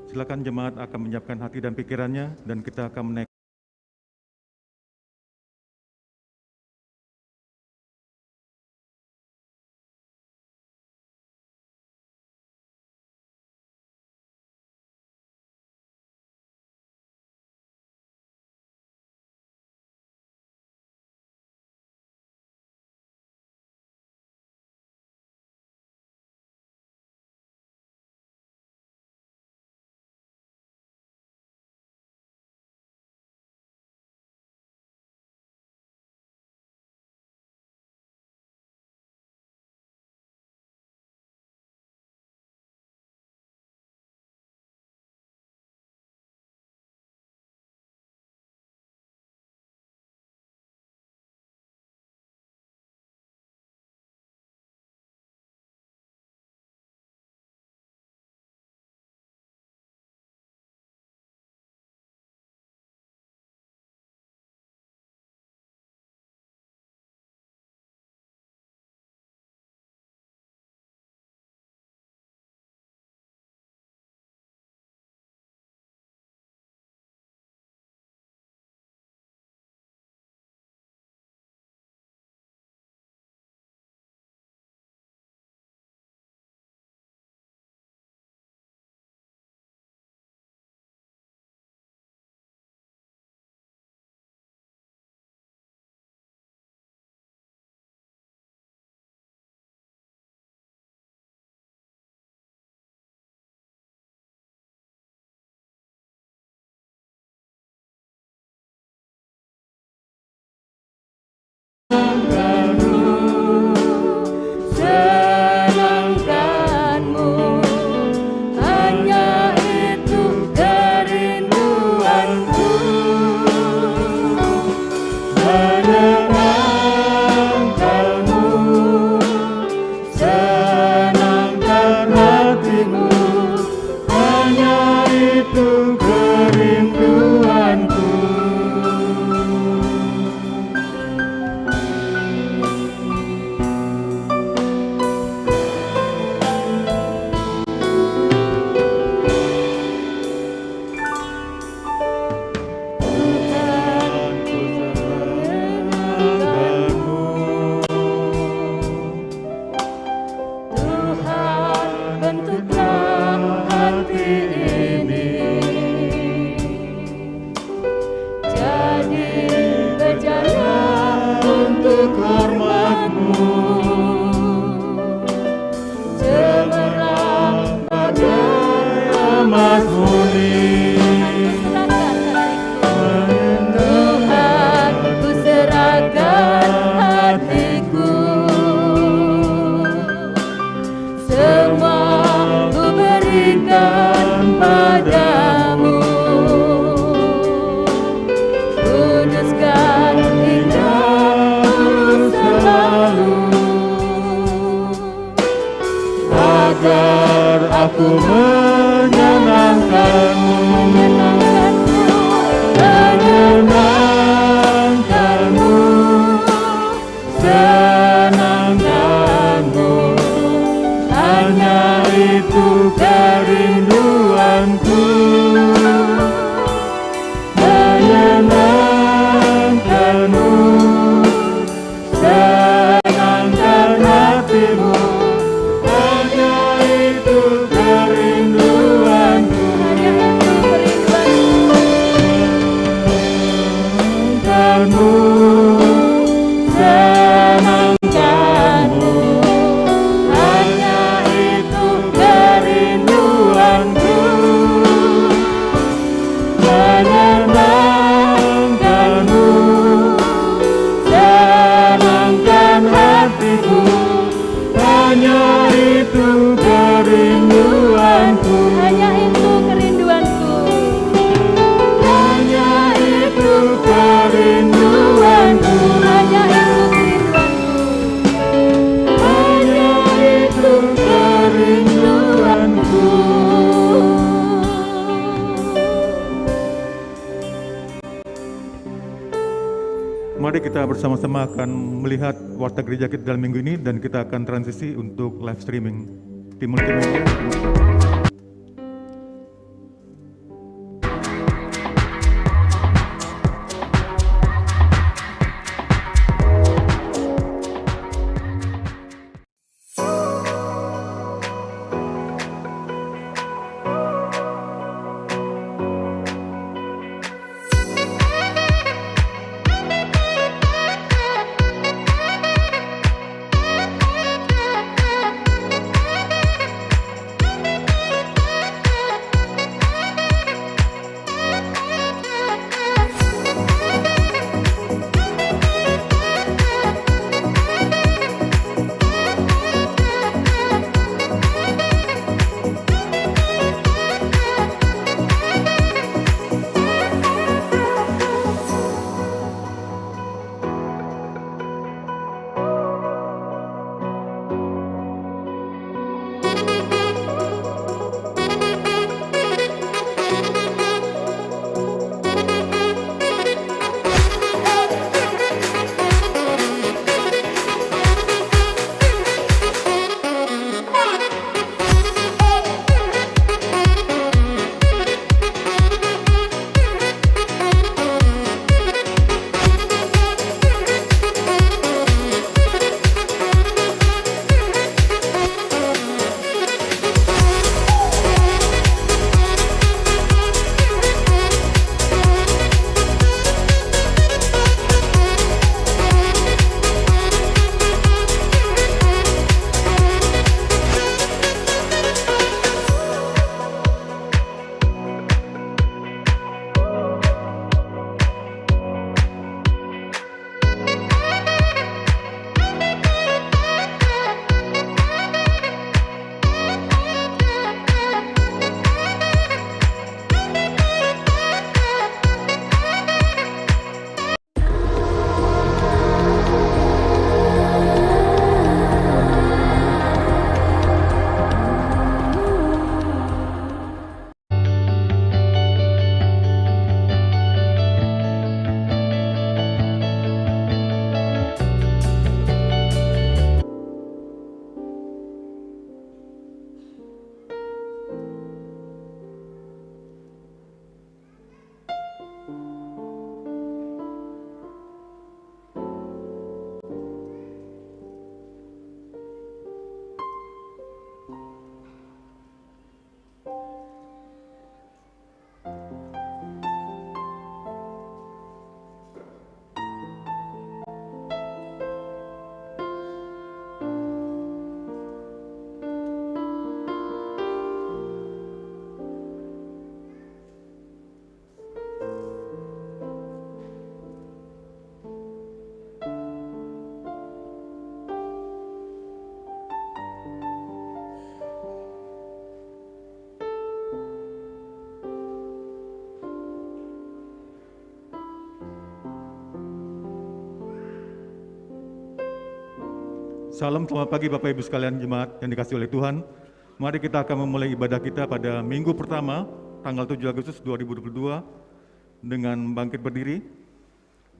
Silakan jemaat akan menyiapkan hati dan pikirannya dan kita akan menaik. Mari kita bersama-sama akan melihat warta gereja kita dalam minggu ini dan kita akan transisi untuk live streaming. Tim multimedia. Salam, selamat pagi Bapak Ibu sekalian jemaat yang dikasihi oleh Tuhan. Mari kita akan memulai ibadah kita pada minggu pertama, tanggal 7 Agustus 2022 dengan bangkit berdiri.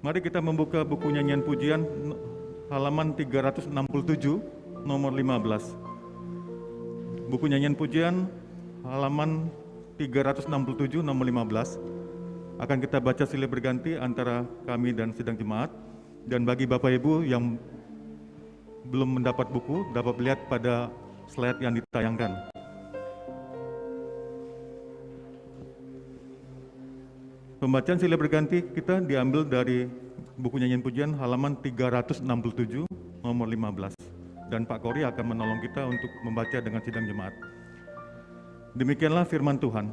Mari kita membuka buku nyanyian pujian halaman 367 nomor 15. Buku nyanyian pujian halaman 367 nomor 15 akan kita baca silih berganti antara kami dan sidang jemaat. Dan bagi Bapak Ibu yang belum mendapat buku, dapat lihat pada slide yang ditayangkan. Pembacaan silih berganti kita diambil dari buku nyanyian pujian halaman 367 nomor 15. Dan Pak Kori akan menolong kita untuk membaca dengan sidang jemaat. Demikianlah firman Tuhan.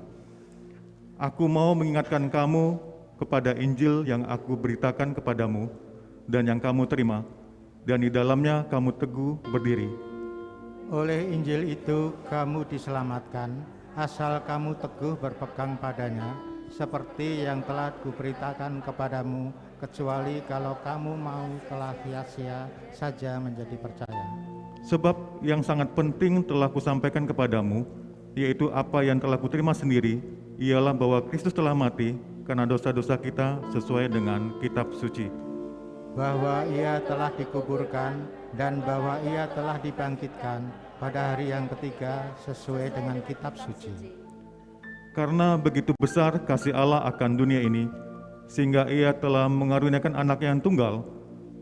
Aku mau mengingatkan kamu kepada Injil yang aku beritakan kepadamu dan yang kamu terima, dan di dalamnya kamu teguh berdiri. Oleh Injil itu kamu diselamatkan, asal kamu teguh berpegang padanya, seperti yang telah kuberitakan kepadamu, kecuali kalau kamu mau telah sia-sia saja menjadi percaya. Sebab yang sangat penting telah kusampaikan kepadamu, yaitu apa yang telah kuterima sendiri, ialah bahwa Kristus telah mati karena dosa-dosa kita sesuai dengan kitab suci. Bahwa ia telah dikuburkan dan bahwa ia telah dibangkitkan pada hari yang ketiga sesuai dengan kitab suci. Karena begitu besar kasih Allah akan dunia ini, sehingga ia telah mengaruniakan anaknya yang tunggal,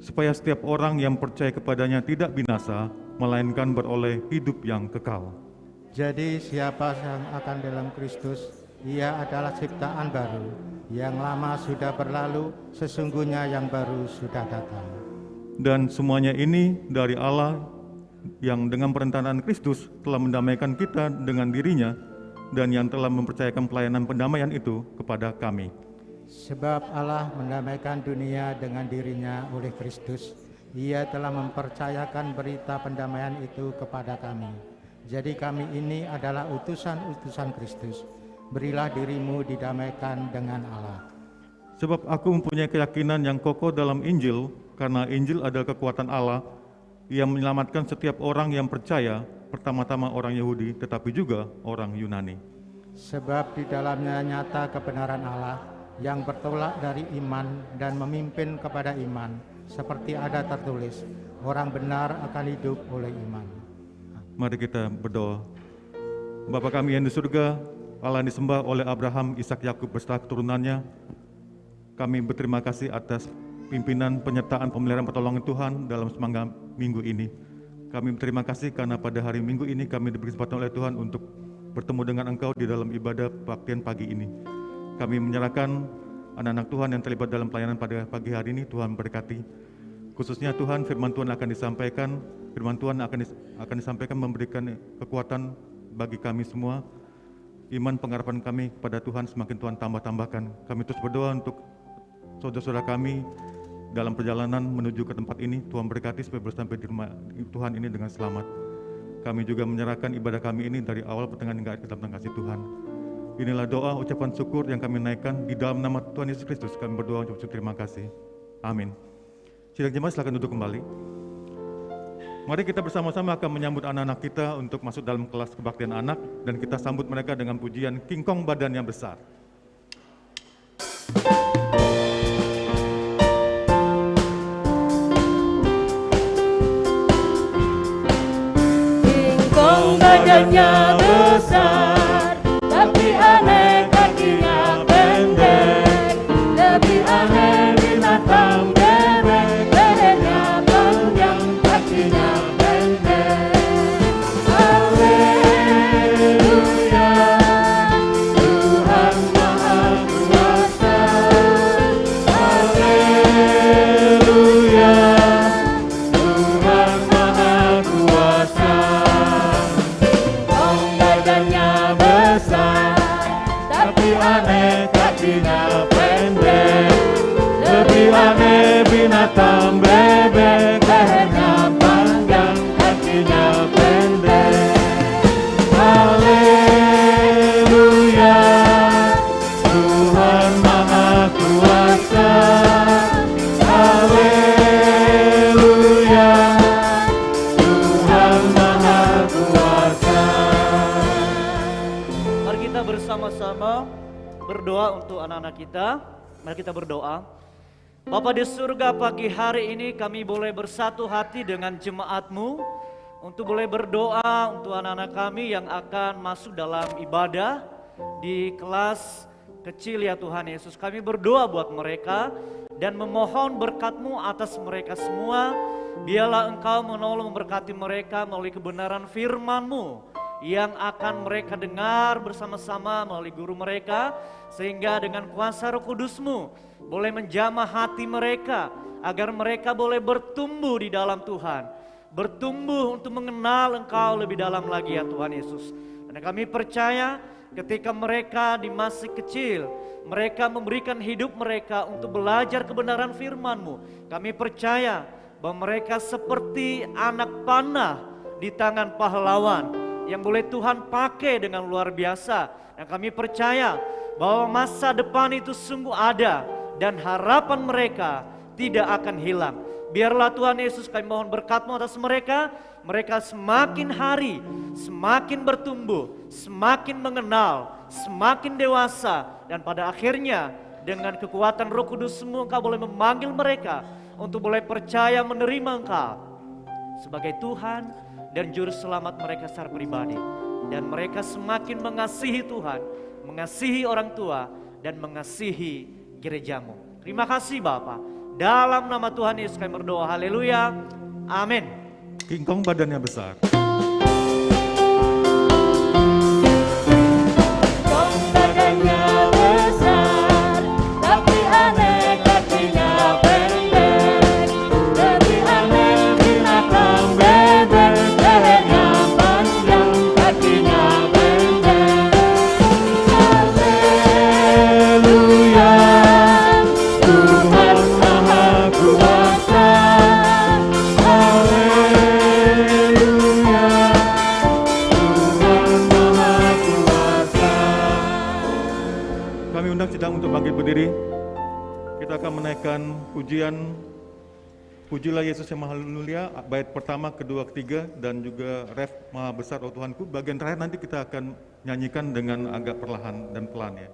supaya setiap orang yang percaya kepadanya tidak binasa, melainkan beroleh hidup yang kekal. Jadi siapa yang akan dalam Kristus, ia adalah ciptaan baru. Yang lama sudah berlalu, sesungguhnya yang baru sudah datang. Dan semuanya ini dari Allah yang dengan perencanaan Kristus telah mendamaikan kita dengan dirinya dan yang telah mempercayakan pelayanan pendamaian itu kepada kami. Sebab Allah mendamaikan dunia dengan dirinya oleh Kristus. Ia telah mempercayakan berita pendamaian itu kepada kami. Jadi kami ini adalah utusan-utusan Kristus. Berilah dirimu didamaikan dengan Allah. Sebab aku mempunyai keyakinan yang kokoh dalam Injil, karena Injil adalah kekuatan Allah yang menyelamatkan setiap orang yang percaya, pertama-tama orang Yahudi, tetapi juga orang Yunani. Sebab di dalamnya nyata kebenaran Allah yang bertolak dari iman dan memimpin kepada iman, seperti ada tertulis, orang benar akan hidup oleh iman. Mari kita berdoa. Bapa kami yang di surga, Allah yang disembah oleh Abraham, Ishak, Yakub beserta keturunannya, kami berterima kasih atas pimpinan, penyertaan, pemeliharaan, pertolongan Tuhan dalam semangga minggu ini. Kami berterima kasih karena pada hari minggu ini kami diberi kesempatan oleh Tuhan untuk bertemu dengan Engkau di dalam ibadah kebaktian pagi ini. Kami menyerahkan anak-anak Tuhan yang terlibat dalam pelayanan pada pagi hari ini, Tuhan berkati. Khususnya Tuhan, firman Tuhan akan disampaikan, firman Tuhan akan disampaikan memberikan kekuatan bagi kami semua. Iman pengharapan kami kepada Tuhan semakin Tuhan tambah-tambahkan. Kami terus berdoa untuk saudara-saudara kami dalam perjalanan menuju ke tempat ini. Tuhan berkati supaya bersampai di rumah Tuhan ini dengan selamat. Kami juga menyerahkan ibadah kami ini dari awal pertengahan hingga akhir dalam kasih Tuhan. Inilah doa ucapan syukur yang kami naikkan di dalam nama Tuhan Yesus Kristus. Kami berdoa untuk terima kasih. Amin. Sidang jemaat silakan duduk kembali. Mari kita bersama-sama akan menyambut anak-anak kita untuk masuk dalam kelas kebaktian anak, dan kita sambut mereka dengan pujian King Kong Badan yang Besar. King Kong badannya besar, tapi aneh kakinya pendek. Lebih aneh binatang bebek, lehernya panjang, kakinya pendek. Haleluya, Tuhan Maha Kuasa. Haleluya, Tuhan Maha Kuasa. Kong badannya besar, tapi aneh kakinya pendek. berdoa untuk anak-anak kita. Mari kita berdoa. Bapa di surga, pagi hari ini kami boleh bersatu hati dengan jemaat-Mu untuk boleh berdoa untuk anak-anak kami yang akan masuk dalam ibadah di kelas kecil ya Tuhan Yesus. Kami berdoa buat mereka dan memohon berkat-Mu atas mereka semua. Biarlah Engkau menolong memberkati mereka melalui kebenaran firman-Mu yang akan mereka dengar bersama-sama melalui guru mereka, sehingga dengan kuasa Roh Kudus-Mu boleh menjamah hati mereka agar mereka boleh bertumbuh di dalam Tuhan, bertumbuh untuk mengenal Engkau lebih dalam lagi ya Tuhan Yesus. Dan kami percaya ketika mereka di masih kecil, mereka memberikan hidup mereka untuk belajar kebenaran firman-Mu. Kami percaya bahwa mereka seperti anak panah di tangan pahlawan yang boleh Tuhan pakai dengan luar biasa. Dan kami percaya bahwa masa depan itu sungguh ada dan harapan mereka tidak akan hilang. Biarlah Tuhan Yesus, kami mohon berkat-Mu atas mereka. Mereka semakin hari semakin bertumbuh, semakin mengenal, semakin dewasa, dan pada akhirnya dengan kekuatan Roh Kudus-Mu Engkau boleh memanggil mereka untuk boleh percaya menerima Engkau sebagai Tuhan dan Juru Selamat mereka secara pribadi. Dan mereka semakin mengasihi Tuhan, mengasihi orang tua, dan mengasihi gereja-Mu. Terima kasih Bapa. Dalam nama Tuhan Yesus kami berdoa. Haleluya. Amin. King Kong badannya besar. Kong badannya besar, tapi aneh kakinya pendek. Lebih aneh binatang bebek, lehernya panjang, kakinya pendek. Haleluya, Tuhan Maha Kuasa. Haleluya, Tuhan Maha Kuasa. Kami undang sidang untuk bangkit berdiri. Kita akan menaikkan pujian Pujilah Yesus yang Maha Mulia, bait pertama, kedua, ketiga, dan juga ref Maha Besar Oh Tuhanku. Bagian terakhir nanti kita akan nyanyikan dengan agak perlahan dan pelan ya.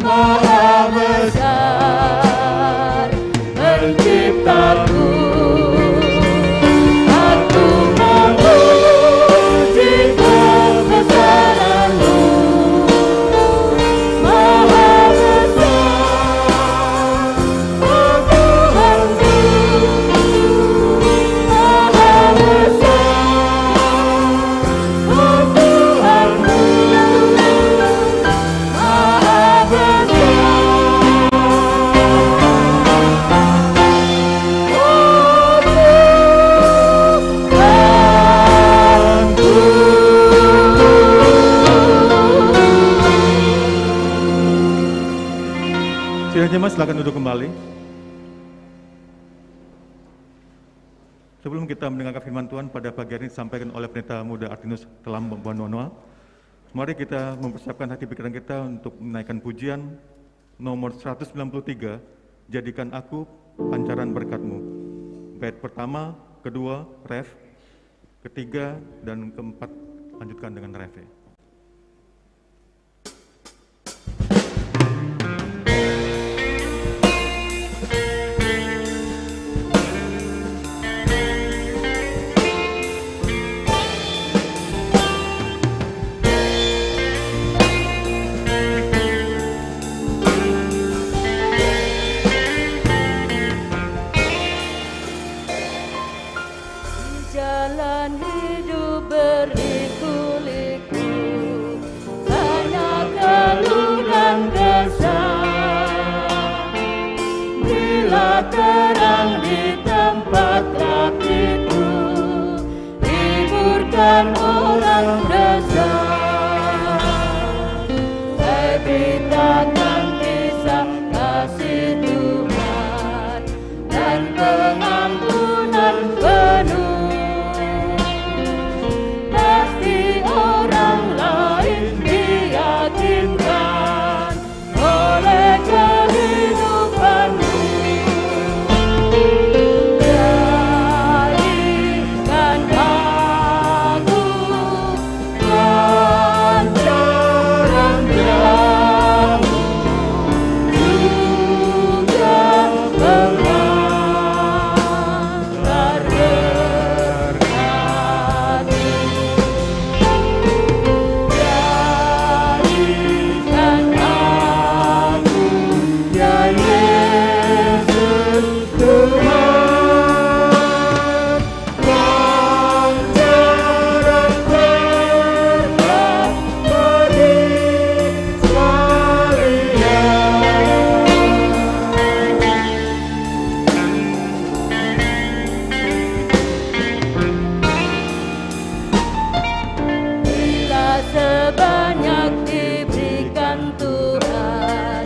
Maha besar penciptaku. Aku memuji kebesaran-Mu. Maha besar, oh Tuhanku. Maha besar, oh Tuhanku. Maha besar, oh Tuhanku. Sidang jemaat silakan duduk kembali. Sebelum kita mendengarkan firman Tuhan pada pagi hari ini disampaikan oleh Pendeta Muda Artinus Telam Bononoa, mari kita mempersiapkan hati pikiran kita untuk menaikkan pujian nomor 193, Jadikan Aku Pancaran Berkat-Mu. Bait pertama, kedua, ref, ketiga, dan keempat lanjutkan dengan ref. Jalan hidup berliku-liku, banyak keluh dan kesah. Bila terang di tempat rapiku, hiburkan orang resah. Beritakan kisah kasih Tuhan dan pengampunan penuh. Pasti orang lain diyakinkan oleh kehidupanmu. Jadikan aku pancaran terangmu, juga pengantar berkat-Mu. Jadikan aku, ya Yesus Tuhan, pancaran berkat bagi sekalian. Bila sebanyak diberikan Tuhan,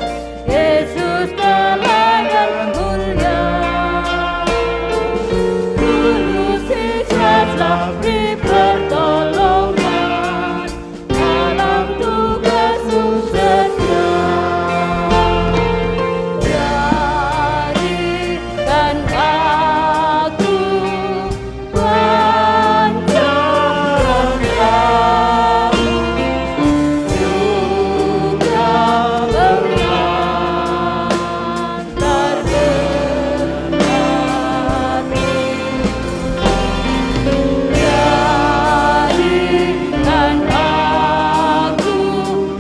Yesus teladan mulia. Tulus ikhlaslah beri pertolongan dalam tugasmu setia. Jadikan aku pancaran terangmu, juga pengantar berkat-Mu. Jadikan aku,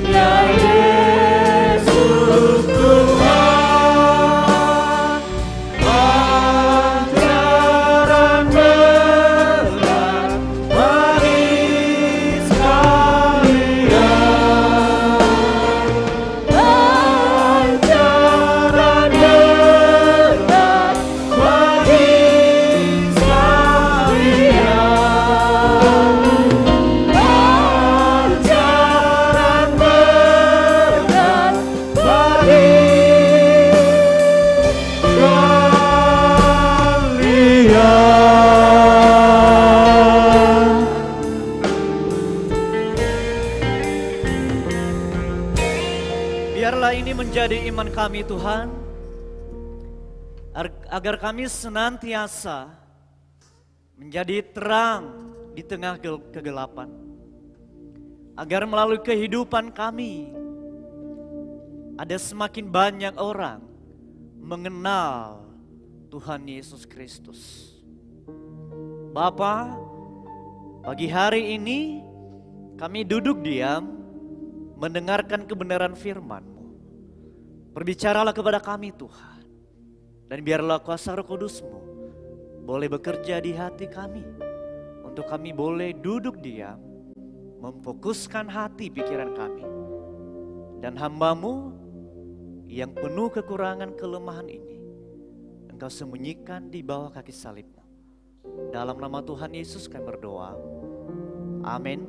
ya Yesus Tuhan, pancaran berkat bagi sekalian. Pancaran berkat bagi sekalian. Pancaran berkat bagi sekalian. Biarlah ini menjadi iman kami Tuhan, agar kami senantiasa menjadi terang di tengah kegelapan. Agar melalui kehidupan kami, ada semakin banyak orang mengenal Tuhan Yesus Kristus. Bapa, pagi hari ini kami duduk diam mendengarkan kebenaran firman-Mu. Berbicaralah kepada kami Tuhan, dan biarlah kuasa Roh Kudus-Mu boleh bekerja di hati kami, untuk kami boleh duduk diam, memfokuskan hati pikiran kami. Dan hamba-Mu yang penuh kekurangan kelemahan ini, Engkau sembunyikan di bawah kaki salib-Mu. Dalam nama Tuhan Yesus kami berdoa. Amin.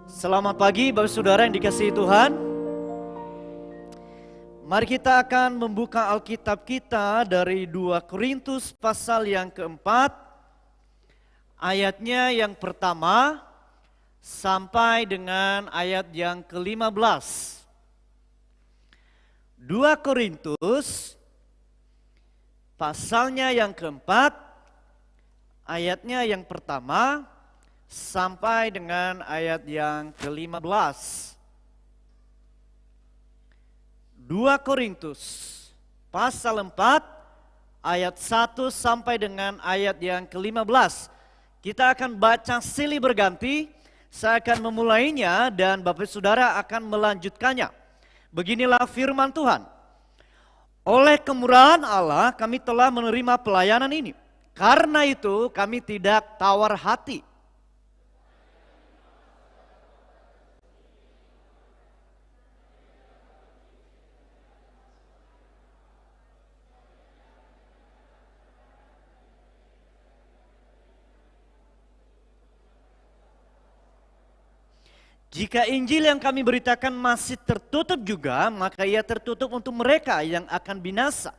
Selamat pagi Bapak Saudara yang dikasihi Tuhan. Mari kita akan membuka Alkitab kita dari 2 Korintus pasal yang keempat. Ayatnya yang pertama sampai dengan ayat yang ke-15. 2 Korintus pasalnya yang keempat, ayatnya yang pertama sampai dengan ayat yang ke-15. 2 Korintus pasal 4 ayat 1 sampai dengan ayat yang ke-15. Kita akan baca silih berganti. Saya akan memulainya dan Bapak Saudara akan melanjutkannya. Beginilah firman Tuhan. Oleh kemurahan Allah kami telah menerima pelayanan ini. Karena itu kami tidak tawar hati. Jika Injil yang kami beritakan masih tertutup juga, maka ia tertutup untuk mereka yang akan binasa.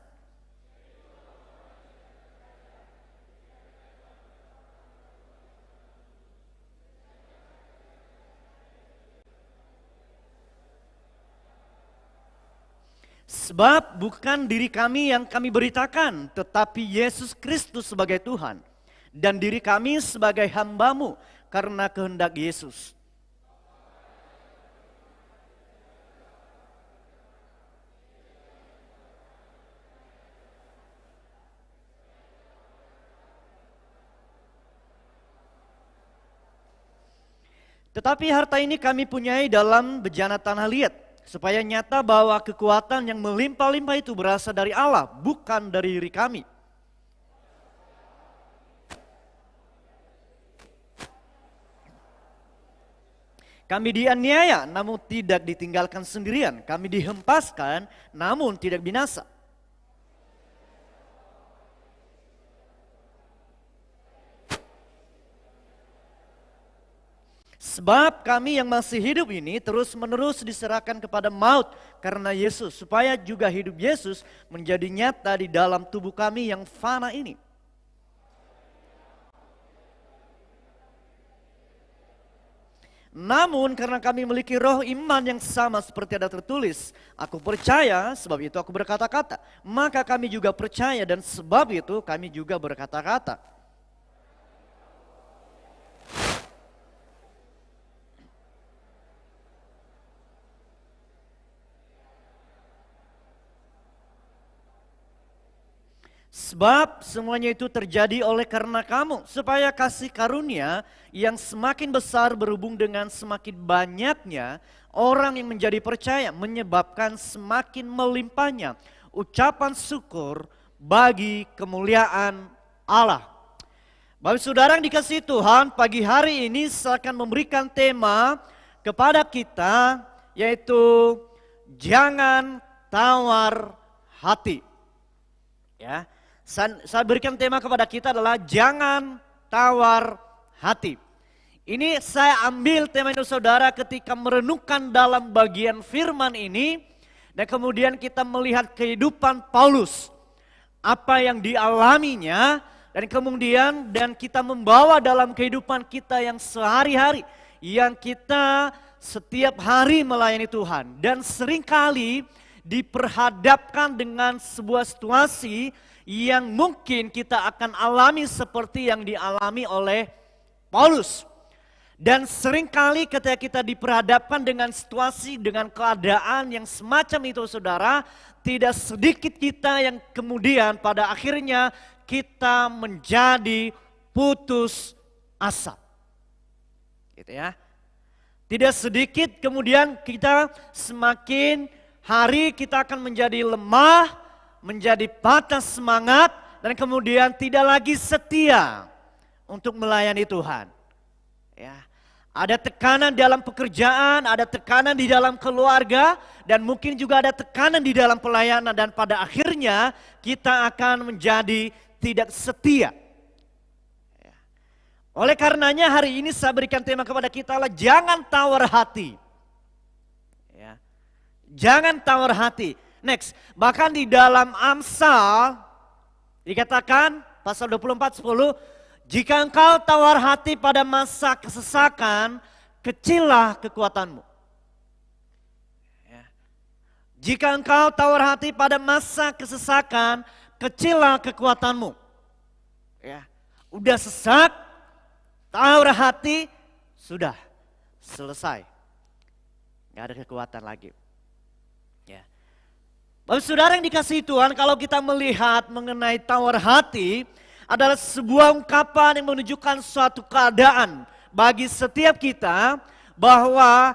Sebab bukan diri kami yang kami beritakan, tetapi Yesus Kristus sebagai Tuhan. Dan diri kami sebagai hamba-Mu karena kehendak Yesus. Tetapi harta ini kami punyai dalam bejana tanah liat, supaya nyata bahwa kekuatan yang melimpah-limpah itu berasal dari Allah, bukan dari diri kami. Kami dianiaya, namun tidak ditinggalkan sendirian. Kami dihempaskan, namun tidak binasa. Sebab kami yang masih hidup ini terus-menerus diserahkan kepada maut karena Yesus, supaya juga hidup Yesus menjadi nyata di dalam tubuh kami yang fana ini. Namun karena kami memiliki roh iman yang sama seperti ada tertulis, aku percaya, sebab itu aku berkata-kata. Maka kami juga percaya dan sebab itu kami juga berkata-kata. Sebab semuanya itu terjadi oleh karena kamu, supaya kasih karunia yang semakin besar berhubung dengan semakin banyaknya orang yang menjadi percaya, menyebabkan semakin melimpahnya ucapan syukur bagi kemuliaan Allah. Bapak Saudara yang dikasihi Tuhan, pagi hari ini saya akan memberikan tema kepada kita, yaitu jangan tawar hati. Ya. Saya berikan tema kepada kita adalah jangan tawar hati. Ini saya ambil tema itu saudara ketika merenungkan dalam bagian firman ini. Dan kemudian kita melihat kehidupan Paulus. Apa yang dialaminya. Dan kita membawa dalam kehidupan kita yang sehari-hari. Yang kita setiap hari melayani Tuhan. Dan seringkali diperhadapkan dengan sebuah situasi yang mungkin kita akan alami seperti yang dialami oleh Paulus. Dan seringkali ketika kita diperhadapkan dengan situasi, dengan keadaan yang semacam itu saudara, tidak sedikit kita yang kemudian pada akhirnya kita menjadi putus asa. Gitu ya. Tidak sedikit kemudian kita semakin hari kita akan menjadi lemah, menjadi patah semangat, dan kemudian tidak lagi setia untuk melayani Tuhan. Ya. Ada tekanan dalam pekerjaan, ada tekanan di dalam keluarga, dan mungkin juga ada tekanan di dalam pelayanan, dan pada akhirnya kita akan menjadi tidak setia. Ya. Oleh karenanya hari ini saya berikan tema kepada kita adalah jangan tawar hati. Ya. Jangan tawar hati. Next, bahkan di dalam Amsal dikatakan pasal 24:10, jika engkau tawar hati pada masa kesesakan, kecillah kekuatanmu. Ya. Jika engkau tawar hati pada masa kesesakan, kecillah kekuatanmu. Ya. Udah sesak, tawar hati, sudah selesai. Gak ada kekuatan lagi. Ya. Bapak saudara yang dikasihi Tuhan, kalau kita melihat mengenai tawar hati, adalah sebuah ungkapan yang menunjukkan suatu keadaan bagi setiap kita bahwa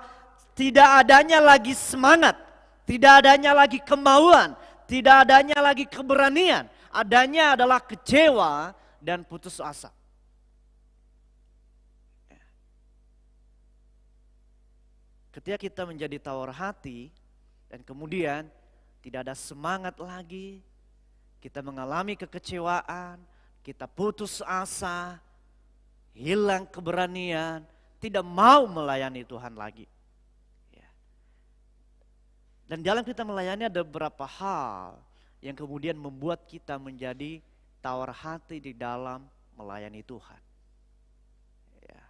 tidak adanya lagi semangat, tidak adanya lagi kemauan, tidak adanya lagi keberanian, adanya adalah kecewa dan putus asa. Ketika kita menjadi tawar hati dan kemudian tidak ada semangat lagi, kita mengalami kekecewaan, kita putus asa, hilang keberanian, tidak mau melayani Tuhan lagi. Ya. Dan dalam kita melayani ada beberapa hal yang kemudian membuat kita menjadi tawar hati di dalam melayani Tuhan. Ya.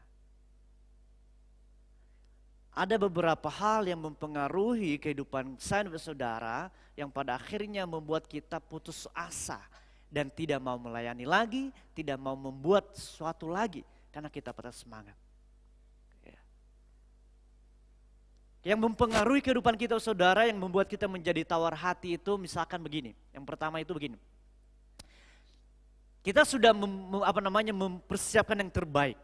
Ada beberapa hal yang mempengaruhi kehidupan saya dan saudara yang pada akhirnya membuat kita putus asa dan tidak mau melayani lagi, tidak mau membuat sesuatu lagi karena kita patah semangat. Ya. Yang mempengaruhi kehidupan kita saudara, yang membuat kita menjadi tawar hati itu misalkan begini. Yang pertama itu begini. Kita sudah mempersiapkan yang terbaik.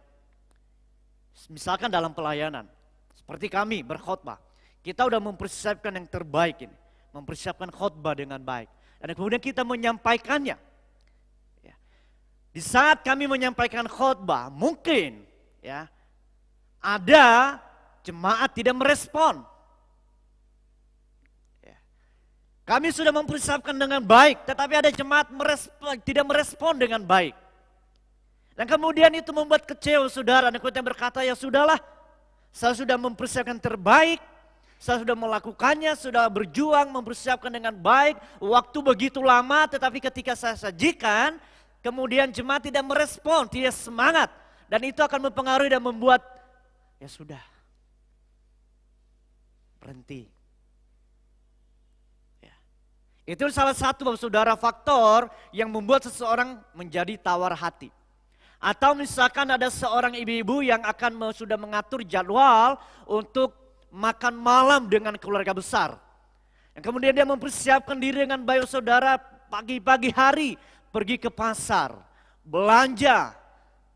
Misalkan dalam pelayanan, seperti kami berkhotbah, kita sudah mempersiapkan yang terbaik ini, mempersiapkan khotbah dengan baik. Dan kemudian kita menyampaikannya. Di saat kami menyampaikan khotbah, mungkin ya ada jemaat tidak merespon. Ya. Kami sudah mempersiapkan dengan baik, tetapi ada jemaat tidak merespon dengan baik. Dan kemudian itu membuat kecewa saudara, dan kemudian berkata, ya sudahlah, saya sudah mempersiapkan terbaik, saya sudah melakukannya, sudah berjuang mempersiapkan dengan baik, waktu begitu lama, tetapi ketika saya sajikan, kemudian jemaat tidak merespon, tidak semangat. Dan itu akan mempengaruhi dan membuat, ya sudah, berhenti. Ya. Itu salah satu Bapak Saudara faktor yang membuat seseorang menjadi tawar hati. Atau misalkan ada seorang ibu-ibu yang akan sudah mengatur jadwal untuk makan malam dengan keluarga besar. Dan kemudian dia mempersiapkan diri dengan baik saudara, pagi-pagi hari pergi ke pasar, belanja,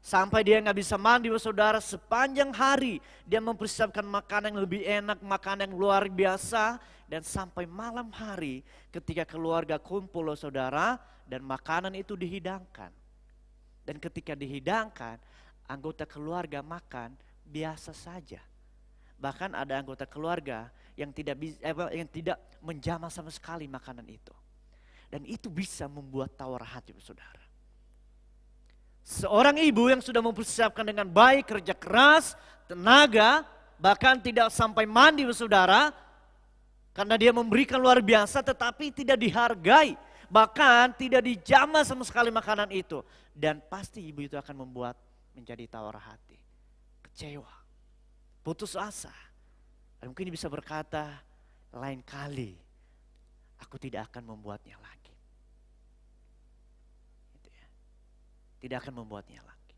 sampai dia nggak bisa mandi saudara sepanjang hari. Dia mempersiapkan makanan yang lebih enak, makanan yang luar biasa. Dan sampai malam hari ketika keluarga kumpul saudara dan makanan itu dihidangkan. Dan ketika dihidangkan, anggota keluarga makan biasa saja. Bahkan ada anggota keluarga yang tidak menjamah sama sekali makanan itu. Dan itu bisa membuat tawar hati saudara. Seorang ibu yang sudah mempersiapkan dengan baik, kerja keras, tenaga, bahkan tidak sampai mandi saudara, karena dia memberikan luar biasa tetapi tidak dihargai, bahkan tidak dijamah sama sekali makanan itu. Dan pasti ibu itu akan membuat menjadi tawar hati, kecewa, putus asa. Dan mungkin bisa berkata, lain kali aku tidak akan membuatnya lagi. Tidak akan membuatnya lagi.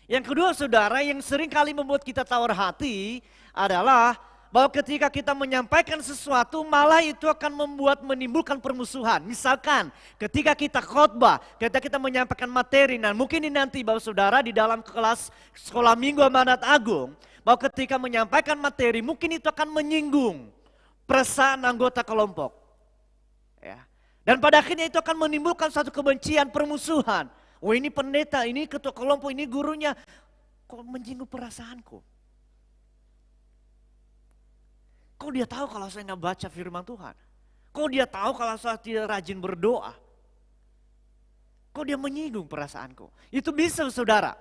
Yang kedua saudara, yang sering kali membuat kita tawar hati adalah bahwa ketika kita menyampaikan sesuatu malah itu akan menimbulkan permusuhan. Misalkan ketika kita khotbah, ketika kita menyampaikan materi, nah mungkin ini nanti Bapak Saudara di dalam kelas sekolah minggu Amanat Agung, bahwa ketika menyampaikan materi mungkin itu akan menyinggung perasaan anggota kelompok. Ya. Dan pada akhirnya itu akan menimbulkan satu kebencian, permusuhan. Oh ini pendeta, ini ketua kelompok, ini gurunya, kok menyinggung perasaanku? Kok dia tahu kalau saya nggak baca firman Tuhan? Kok dia tahu kalau saya tidak rajin berdoa? Kok dia menyinggung perasaanku? Itu bisa saudara.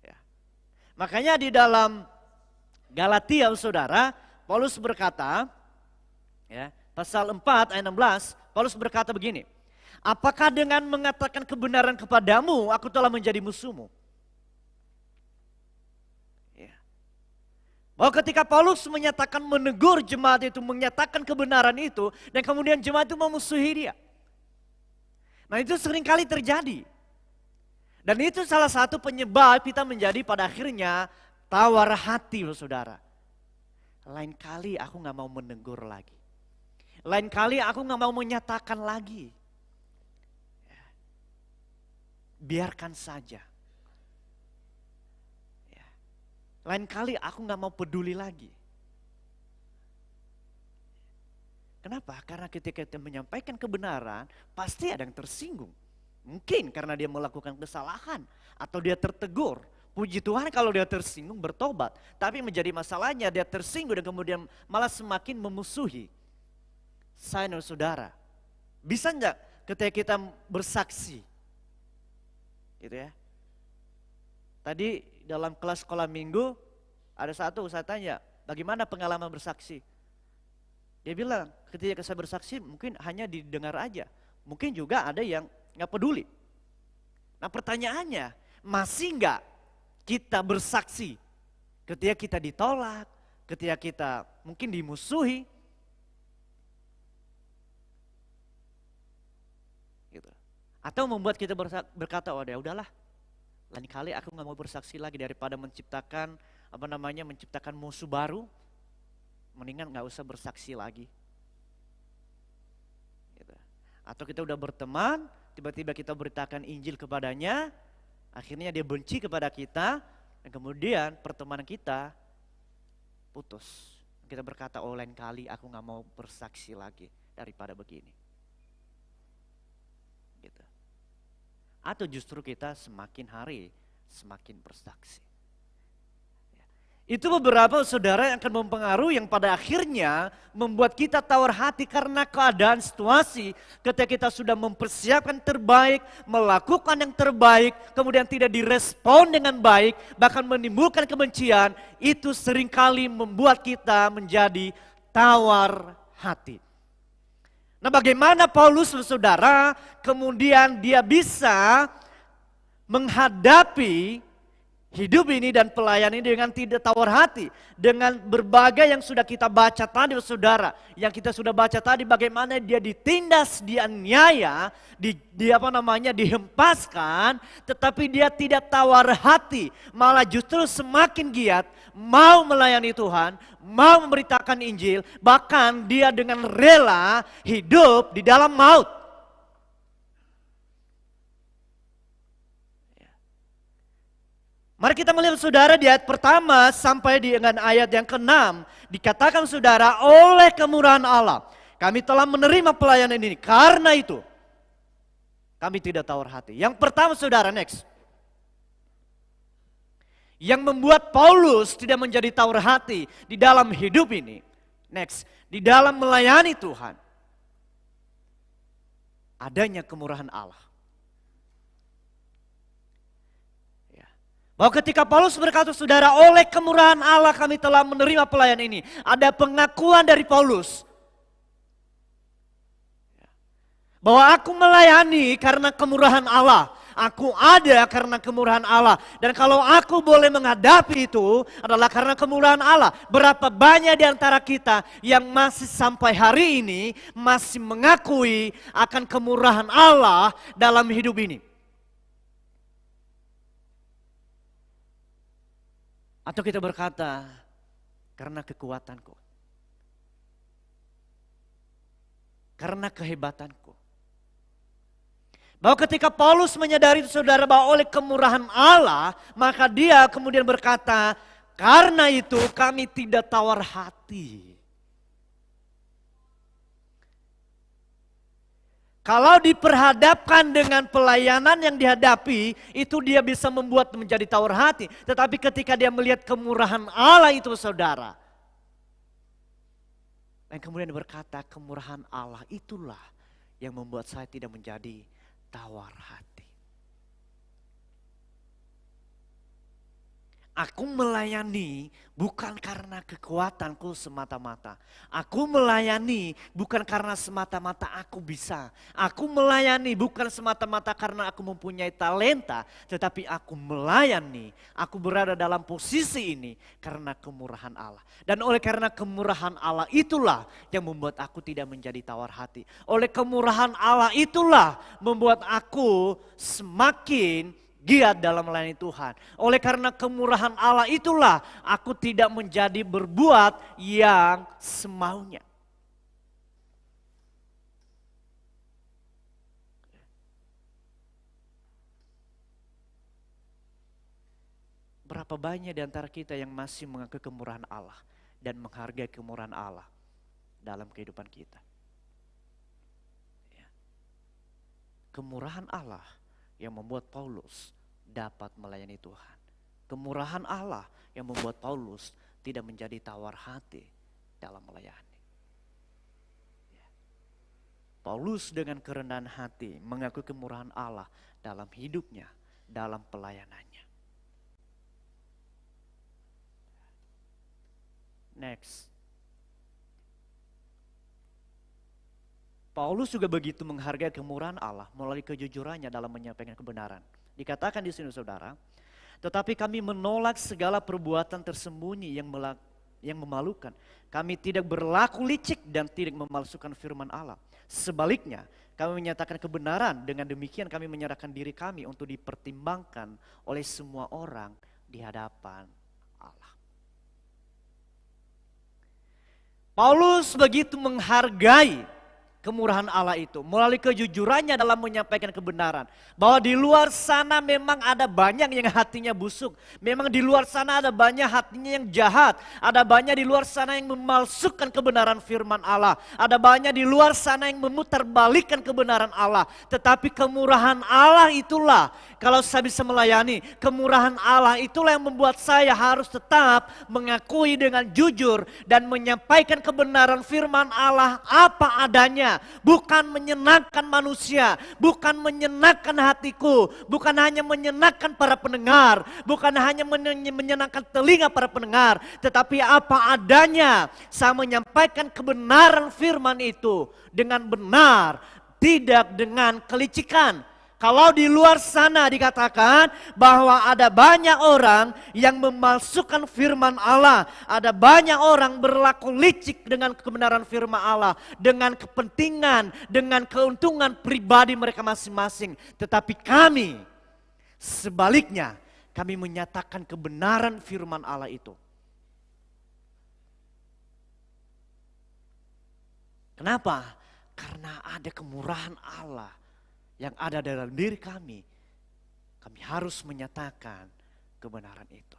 Ya. Makanya di dalam Galatia saudara, Paulus berkata, ya, pasal 4 ayat 16, Paulus berkata begini, apakah dengan mengatakan kebenaran kepadamu, aku telah menjadi musuhmu? Bahwa ketika Paulus menyatakan menegur jemaat itu, menyatakan kebenaran itu, dan kemudian jemaat itu memusuhi dia. Nah itu seringkali terjadi. Dan itu salah satu penyebab kita menjadi pada akhirnya tawar hati saudara. Lain kali aku gak mau menegur lagi. Lain kali aku gak mau menyatakan lagi. Biarkan saja. Lain kali aku gak mau peduli lagi. Kenapa? Karena ketika kita menyampaikan kebenaran, pasti ada yang tersinggung. Mungkin karena dia melakukan kesalahan, atau dia tertegur. Puji Tuhan kalau dia tersinggung bertobat. Tapi menjadi masalahnya dia tersinggung dan kemudian malah semakin memusuhi saya dan saudara. Bisa enggak ketika kita bersaksi? Gitu ya. Tadi dalam kelas sekolah minggu, ada satu saya tanya, bagaimana pengalaman bersaksi? Dia bilang, ketika saya bersaksi mungkin hanya didengar aja. Mungkin juga ada yang gak peduli. Nah pertanyaannya, masih gak kita bersaksi ketika kita ditolak, ketika kita mungkin dimusuhi? Gitu. Atau membuat kita berkata, oh ya udahlah. Lain kali aku gak mau bersaksi lagi daripada menciptakan menciptakan musuh baru, mendingan gak usah bersaksi lagi. Gitu. Atau kita udah berteman, tiba-tiba kita beritakan Injil kepadanya, akhirnya dia benci kepada kita, dan kemudian pertemanan kita putus. Kita berkata, oh lain kali aku gak mau bersaksi lagi daripada begini. Gitu. Atau justru kita semakin hari semakin bersaksi. Itu beberapa saudara yang akan mempengaruhi yang pada akhirnya membuat kita tawar hati karena keadaan situasi ketika kita sudah mempersiapkan terbaik, melakukan yang terbaik, kemudian tidak direspon dengan baik, bahkan menimbulkan kebencian, itu seringkali membuat kita menjadi tawar hati. Nah bagaimana Paulus saudara kemudian dia bisa menghadapi hidup ini dan pelayanan ini dengan tidak tawar hati. Dengan berbagai yang sudah kita baca tadi saudara. Yang kita sudah baca tadi bagaimana dia ditindas, dianiaya, dihempaskan. Tetapi dia tidak tawar hati. Malah justru semakin giat mau melayani Tuhan, mau memberitakan Injil. Bahkan dia dengan rela hidup di dalam maut. Mari kita melihat saudara di ayat pertama sampai dengan ayat yang ke-6. Dikatakan saudara, oleh kemurahan Allah kami telah menerima pelayanan ini. Karena itu kami tidak tawar hati. Yang pertama saudara, next. Yang membuat Paulus tidak menjadi tawar hati di dalam hidup ini. Next, di dalam melayani Tuhan. Adanya kemurahan Allah. Bahwa ketika Paulus berkata, saudara, oleh kemurahan Allah kami telah menerima pelayanan ini. Ada pengakuan dari Paulus. Bahwa aku melayani karena kemurahan Allah. Aku ada karena kemurahan Allah. Dan kalau aku boleh menghadapi itu adalah karena kemurahan Allah. Berapa banyak di antara kita yang masih sampai hari ini masih mengakui akan kemurahan Allah dalam hidup ini. Atau kita berkata, karena kekuatanku, karena kehebatanku. Bahwa ketika Paulus menyadari saudara bahwa oleh kemurahan Allah, maka dia kemudian berkata, karena itu kami tidak tawar hati. Kalau diperhadapkan dengan pelayanan yang dihadapi, itu dia bisa membuat menjadi tawar hati. Tetapi ketika dia melihat kemurahan Allah itu saudara, dan kemudian berkata, kemurahan Allah itulah yang membuat saya tidak menjadi tawar hati. Aku melayani bukan karena kekuatanku semata-mata. Aku melayani bukan karena semata-mata aku bisa. Aku melayani bukan semata-mata karena aku mempunyai talenta. Tetapi aku melayani, aku berada dalam posisi ini karena kemurahan Allah. Dan oleh karena kemurahan Allah itulah yang membuat aku tidak menjadi tawar hati. Oleh kemurahan Allah itulah membuat aku semakin giat dalam melayani Tuhan. Oleh karena kemurahan Allah itulah aku tidak menjadi berbuat yang semaunya. Berapa banyak di antara kita yang masih mengaku kemurahan Allah dan menghargai kemurahan Allah dalam kehidupan kita. Kemurahan Allah yang membuat Paulus dapat melayani Tuhan. Kemurahan Allah yang membuat Paulus tidak menjadi tawar hati dalam melayani. Paulus dengan kerendahan hati mengaku kemurahan Allah dalam hidupnya, dalam pelayanannya. Next. Paulus juga begitu menghargai kemurahan Allah melalui kejujurannya dalam menyampaikan kebenaran. Dikatakan di sini saudara, tetapi kami menolak segala perbuatan tersembunyi yang memalukan. Kami tidak berlaku licik dan tidak memalsukan firman Allah. Sebaliknya, kami menyatakan kebenaran, dengan demikian kami menyerahkan diri kami untuk dipertimbangkan oleh semua orang di hadapan Allah. Paulus begitu menghargai kemurahan Allah itu melalui kejujurannya dalam menyampaikan kebenaran. Bahwa di luar sana memang ada banyak yang hatinya busuk. Memang di luar sana ada banyak hatinya yang jahat. Ada banyak di luar sana yang memalsukan kebenaran firman Allah. Ada banyak di luar sana yang memutarbalikkan kebenaran Allah. Tetapi kemurahan Allah itulah, kalau saya bisa melayani, kemurahan Allah itulah yang membuat saya harus tetap mengakui dengan jujur dan menyampaikan kebenaran firman Allah apa adanya. Bukan menyenangkan manusia, bukan menyenangkan hatiku, bukan hanya menyenangkan para pendengar, bukan hanya menyenangkan telinga para pendengar, tetapi apa adanya. Saya menyampaikan kebenaran firman itu dengan benar, tidak dengan kelicikan. Kalau di luar sana dikatakan bahwa ada banyak orang yang memalsukan firman Allah. Ada banyak orang berlaku licik dengan kebenaran firman Allah. Dengan kepentingan, dengan keuntungan pribadi mereka masing-masing. Tetapi kami, sebaliknya, kami menyatakan kebenaran firman Allah itu. Kenapa? Karena ada kemurahan Allah yang ada dalam diri kami, kami harus menyatakan kebenaran itu.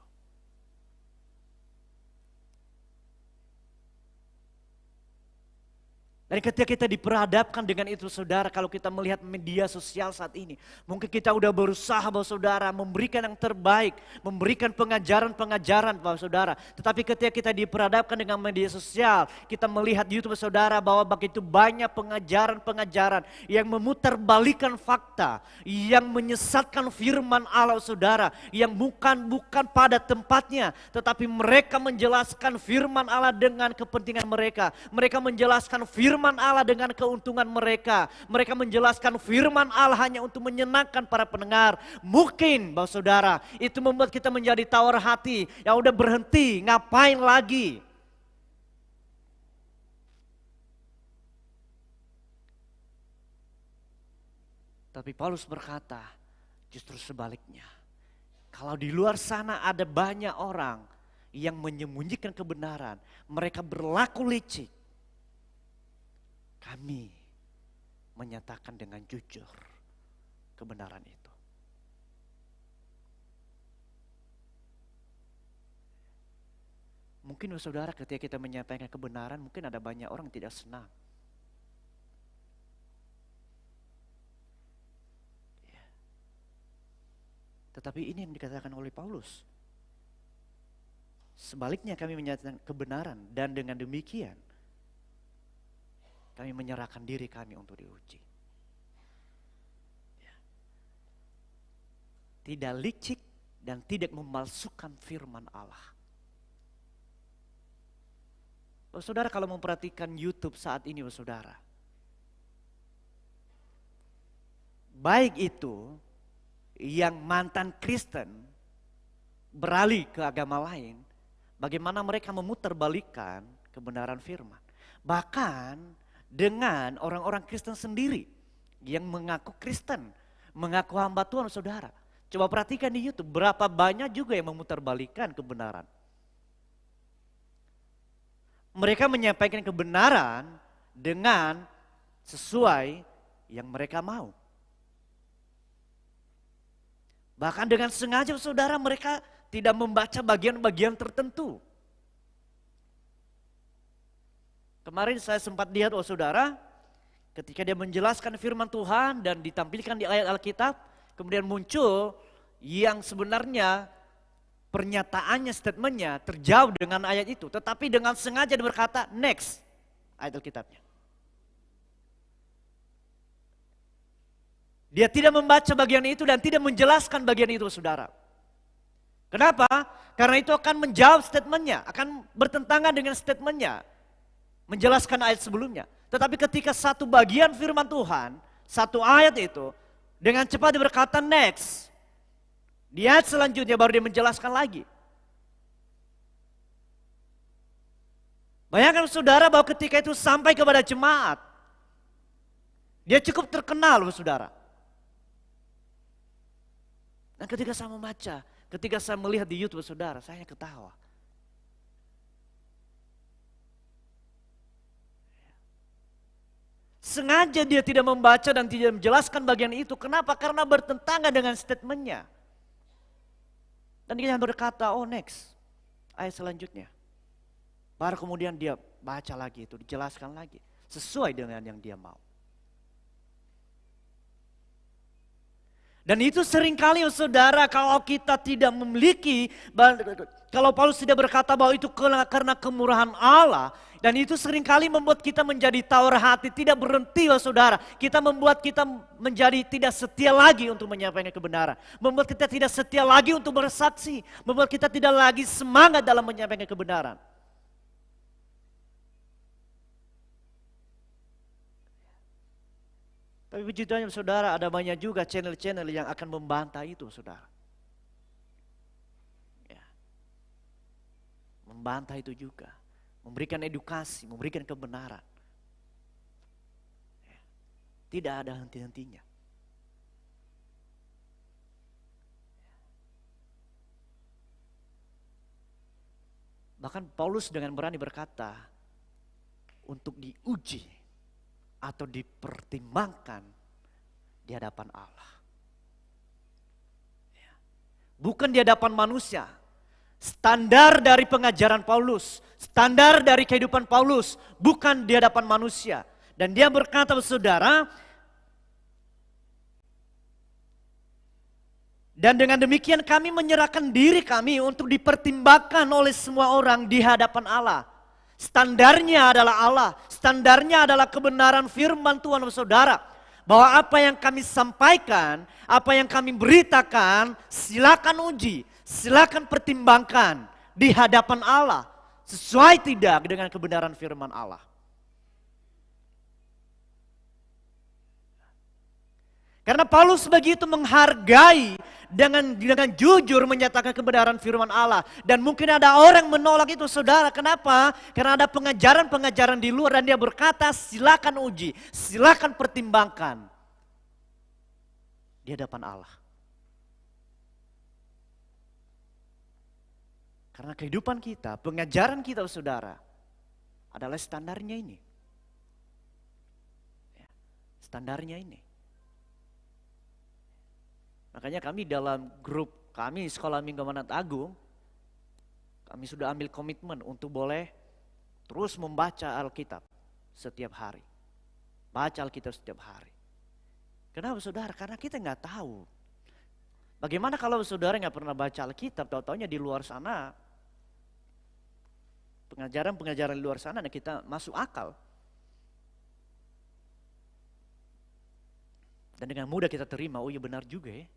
Dan ketika kita diperhadapkan dengan itu saudara, kalau kita melihat media sosial saat ini, mungkin kita udah berusaha bahwa saudara memberikan yang terbaik, memberikan pengajaran-pengajaran bahwa saudara. Tetapi ketika kita diperhadapkan dengan media sosial, kita melihat di YouTube saudara bahwa begitu banyak pengajaran-pengajaran yang memutarbalikkan fakta, yang menyesatkan firman Allah saudara, yang bukan pada tempatnya, tetapi mereka menjelaskan firman Allah dengan kepentingan mereka. Mereka menjelaskan firman Allah dengan keuntungan mereka. Mereka menjelaskan firman Allah hanya untuk menyenangkan para pendengar. Mungkin bahwa saudara itu membuat kita menjadi tawar hati. Ya udah berhenti, ngapain lagi? Tapi Paulus berkata justru sebaliknya. Kalau di luar sana ada banyak orang yang menyembunyikan kebenaran, mereka berlaku licik. Kami menyatakan dengan jujur kebenaran itu. Mungkin saudara ketika kita menyampaikan kebenaran, mungkin ada banyak orang yang tidak senang. Ya. Tetapi ini yang dikatakan oleh Paulus. Sebaliknya kami menyatakan kebenaran dan dengan demikian kami menyerahkan diri kami untuk diuji. Ya. Tidak licik dan tidak memalsukan firman Allah. Saudara kalau memperhatikan YouTube saat ini, saudara, baik itu yang mantan Kristen beralih ke agama lain, bagaimana mereka memutarbalikkan kebenaran firman. Bahkan dengan orang-orang Kristen sendiri yang mengaku Kristen, mengaku hamba Tuhan, saudara. Coba perhatikan di YouTube, berapa banyak juga yang memutarbalikkan kebenaran. Mereka menyampaikan kebenaran dengan sesuai yang mereka mau. Bahkan dengan sengaja, saudara, mereka tidak membaca bagian-bagian tertentu. Kemarin saya sempat lihat, saudara, ketika dia menjelaskan firman Tuhan dan ditampilkan di ayat Alkitab, kemudian muncul yang sebenarnya pernyataannya, statementnya terjauh dengan ayat itu. Tetapi dengan sengaja dia berkata, next ayat Alkitabnya. Dia tidak membaca bagian itu dan tidak menjelaskan bagian itu, saudara. Kenapa? Karena itu akan menjawab statementnya, akan bertentangan dengan statementnya, menjelaskan ayat sebelumnya. Tetapi ketika satu bagian firman Tuhan, satu ayat itu, dengan cepat dia berkata next. Di ayat selanjutnya baru dia menjelaskan lagi. Bayangkan saudara bahwa ketika itu sampai kepada jemaat, dia cukup terkenal, saudara. Dan ketika saya membaca, ketika saya melihat di YouTube, saudara, saya hanya ketawa. Sengaja dia tidak membaca dan tidak menjelaskan bagian itu. Kenapa? Karena bertentangan dengan statementnya. Dan dia berkata, oh next, ayat selanjutnya. Baru kemudian dia baca lagi itu, dijelaskan lagi. Sesuai dengan yang dia mau. Dan itu seringkali, saudara, kalau kita tidak memiliki, kalau Paulus tidak berkata bahwa itu karena kemurahan Allah, dan itu seringkali membuat kita menjadi tawar hati, tidak berhenti, saudara. Membuat kita menjadi tidak setia lagi untuk menyampaikan kebenaran. Membuat kita tidak setia lagi untuk bersaksi. Membuat kita tidak lagi semangat dalam menyampaikan kebenaran. Tapi puji Tuhan, saudara, ada banyak juga channel-channel yang akan membantah itu, saudara. Ya. Membantah itu juga. Memberikan edukasi, memberikan kebenaran. Ya. Tidak ada henti-hentinya. Bahkan Paulus dengan berani berkata, untuk diuji atau dipertimbangkan di hadapan Allah. Ya. Bukan di hadapan manusia. Standar dari pengajaran Paulus, standar dari kehidupan Paulus, bukan di hadapan manusia. Dan dia berkata, saudara, dan dengan demikian kami menyerahkan diri kami untuk dipertimbangkan oleh semua orang di hadapan Allah. Standarnya adalah Allah, standarnya adalah kebenaran firman Tuhan, saudara. Bahwa apa yang kami sampaikan, apa yang kami beritakan, silakan uji. Silakan pertimbangkan di hadapan Allah. Sesuai tidak dengan kebenaran firman Allah. Karena Paulus begitu menghargai dengan jujur menyatakan kebenaran firman Allah. Dan mungkin ada orang menolak itu, saudara. Kenapa? Karena ada pengajaran-pengajaran di luar dan dia berkata silakan uji, silakan pertimbangkan di hadapan Allah. Karena kehidupan kita, pengajaran kita saudara adalah standarnya ini. Ya, standarnya ini. Makanya kami dalam grup kami Sekolah Minggu Amanat Agung, kami sudah ambil komitmen untuk boleh terus membaca Alkitab setiap hari. Baca Alkitab setiap hari. Kenapa saudara? Karena kita nggak tahu. Bagaimana kalau saudara nggak pernah baca Alkitab, tahu-taunya di luar sana, pengajaran-pengajaran di luar sana, kita masuk akal. Dan dengan mudah kita terima, oh iya benar juga ya.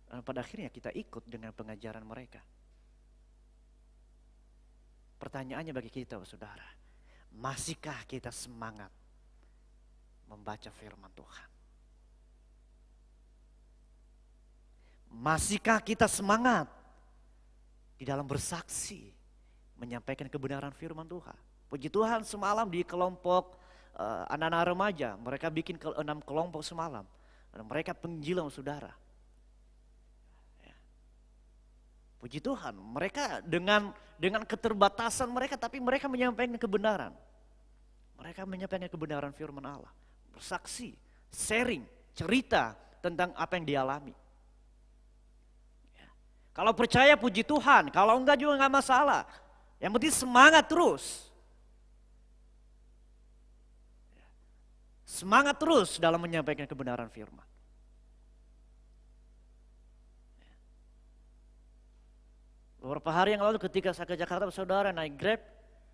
Dan pada akhirnya kita ikut dengan pengajaran mereka. Pertanyaannya bagi kita, saudara, masihkah kita semangat membaca firman Tuhan? Masihkah kita semangat di dalam bersaksi, menyampaikan kebenaran firman Tuhan? Puji Tuhan, semalam di kelompok anak-anak remaja, mereka bikin 6 kelompok semalam. Dan mereka penginjilan saudara. Ya. Puji Tuhan, mereka dengan keterbatasan mereka, tapi mereka menyampaikan kebenaran. Mereka menyampaikan kebenaran firman Allah. Bersaksi, sharing, cerita tentang apa yang dialami. Ya. Kalau percaya puji Tuhan, kalau enggak juga enggak masalah. Yang penting semangat terus. Ya. Semangat terus dalam menyampaikan kebenaran firman. Ya. Beberapa hari yang lalu ketika saya ke Jakarta, saudara naik Grab,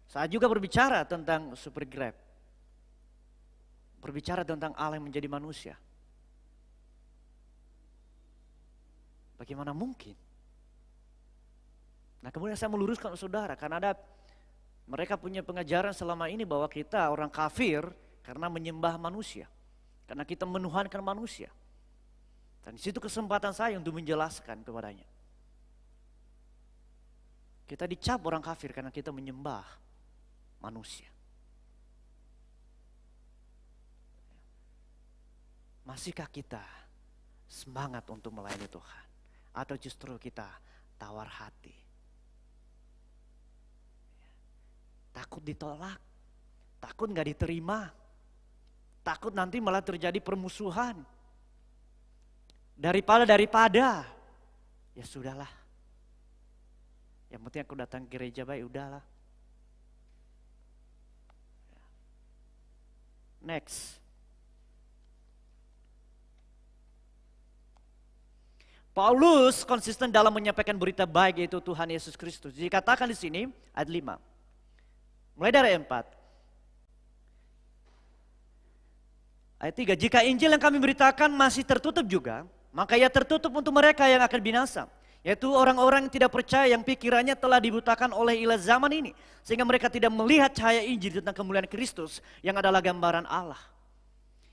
saya juga berbicara tentang Super Grab. Berbicara tentang Allah yang menjadi manusia. Bagaimana mungkin? Nah kemudian saya meluruskan saudara, karena mereka punya pengajaran selama ini bahwa kita orang kafir karena menyembah manusia. Karena kita menuhankan manusia. Dan di situ kesempatan saya untuk menjelaskan kepadanya. Kita dicap orang kafir karena kita menyembah manusia. Masihkah kita semangat untuk melayani Tuhan? Atau justru kita tawar hati? Takut ditolak, takut gak diterima, takut nanti malah terjadi permusuhan. Daripada, ya sudahlah. Yang penting aku datang ke gereja baik, udahlah. Next. Paulus konsisten dalam menyampaikan berita baik yaitu Tuhan Yesus Kristus. Dikatakan di sini ayat 5. Mulai dari 4. Ayat 3. Jika Injil yang kami beritakan masih tertutup juga, maka ia tertutup untuk mereka yang akan binasa. Yaitu orang-orang yang tidak percaya yang pikirannya telah dibutakan oleh ilah zaman ini. Sehingga mereka tidak melihat cahaya Injil tentang kemuliaan Kristus yang adalah gambaran Allah.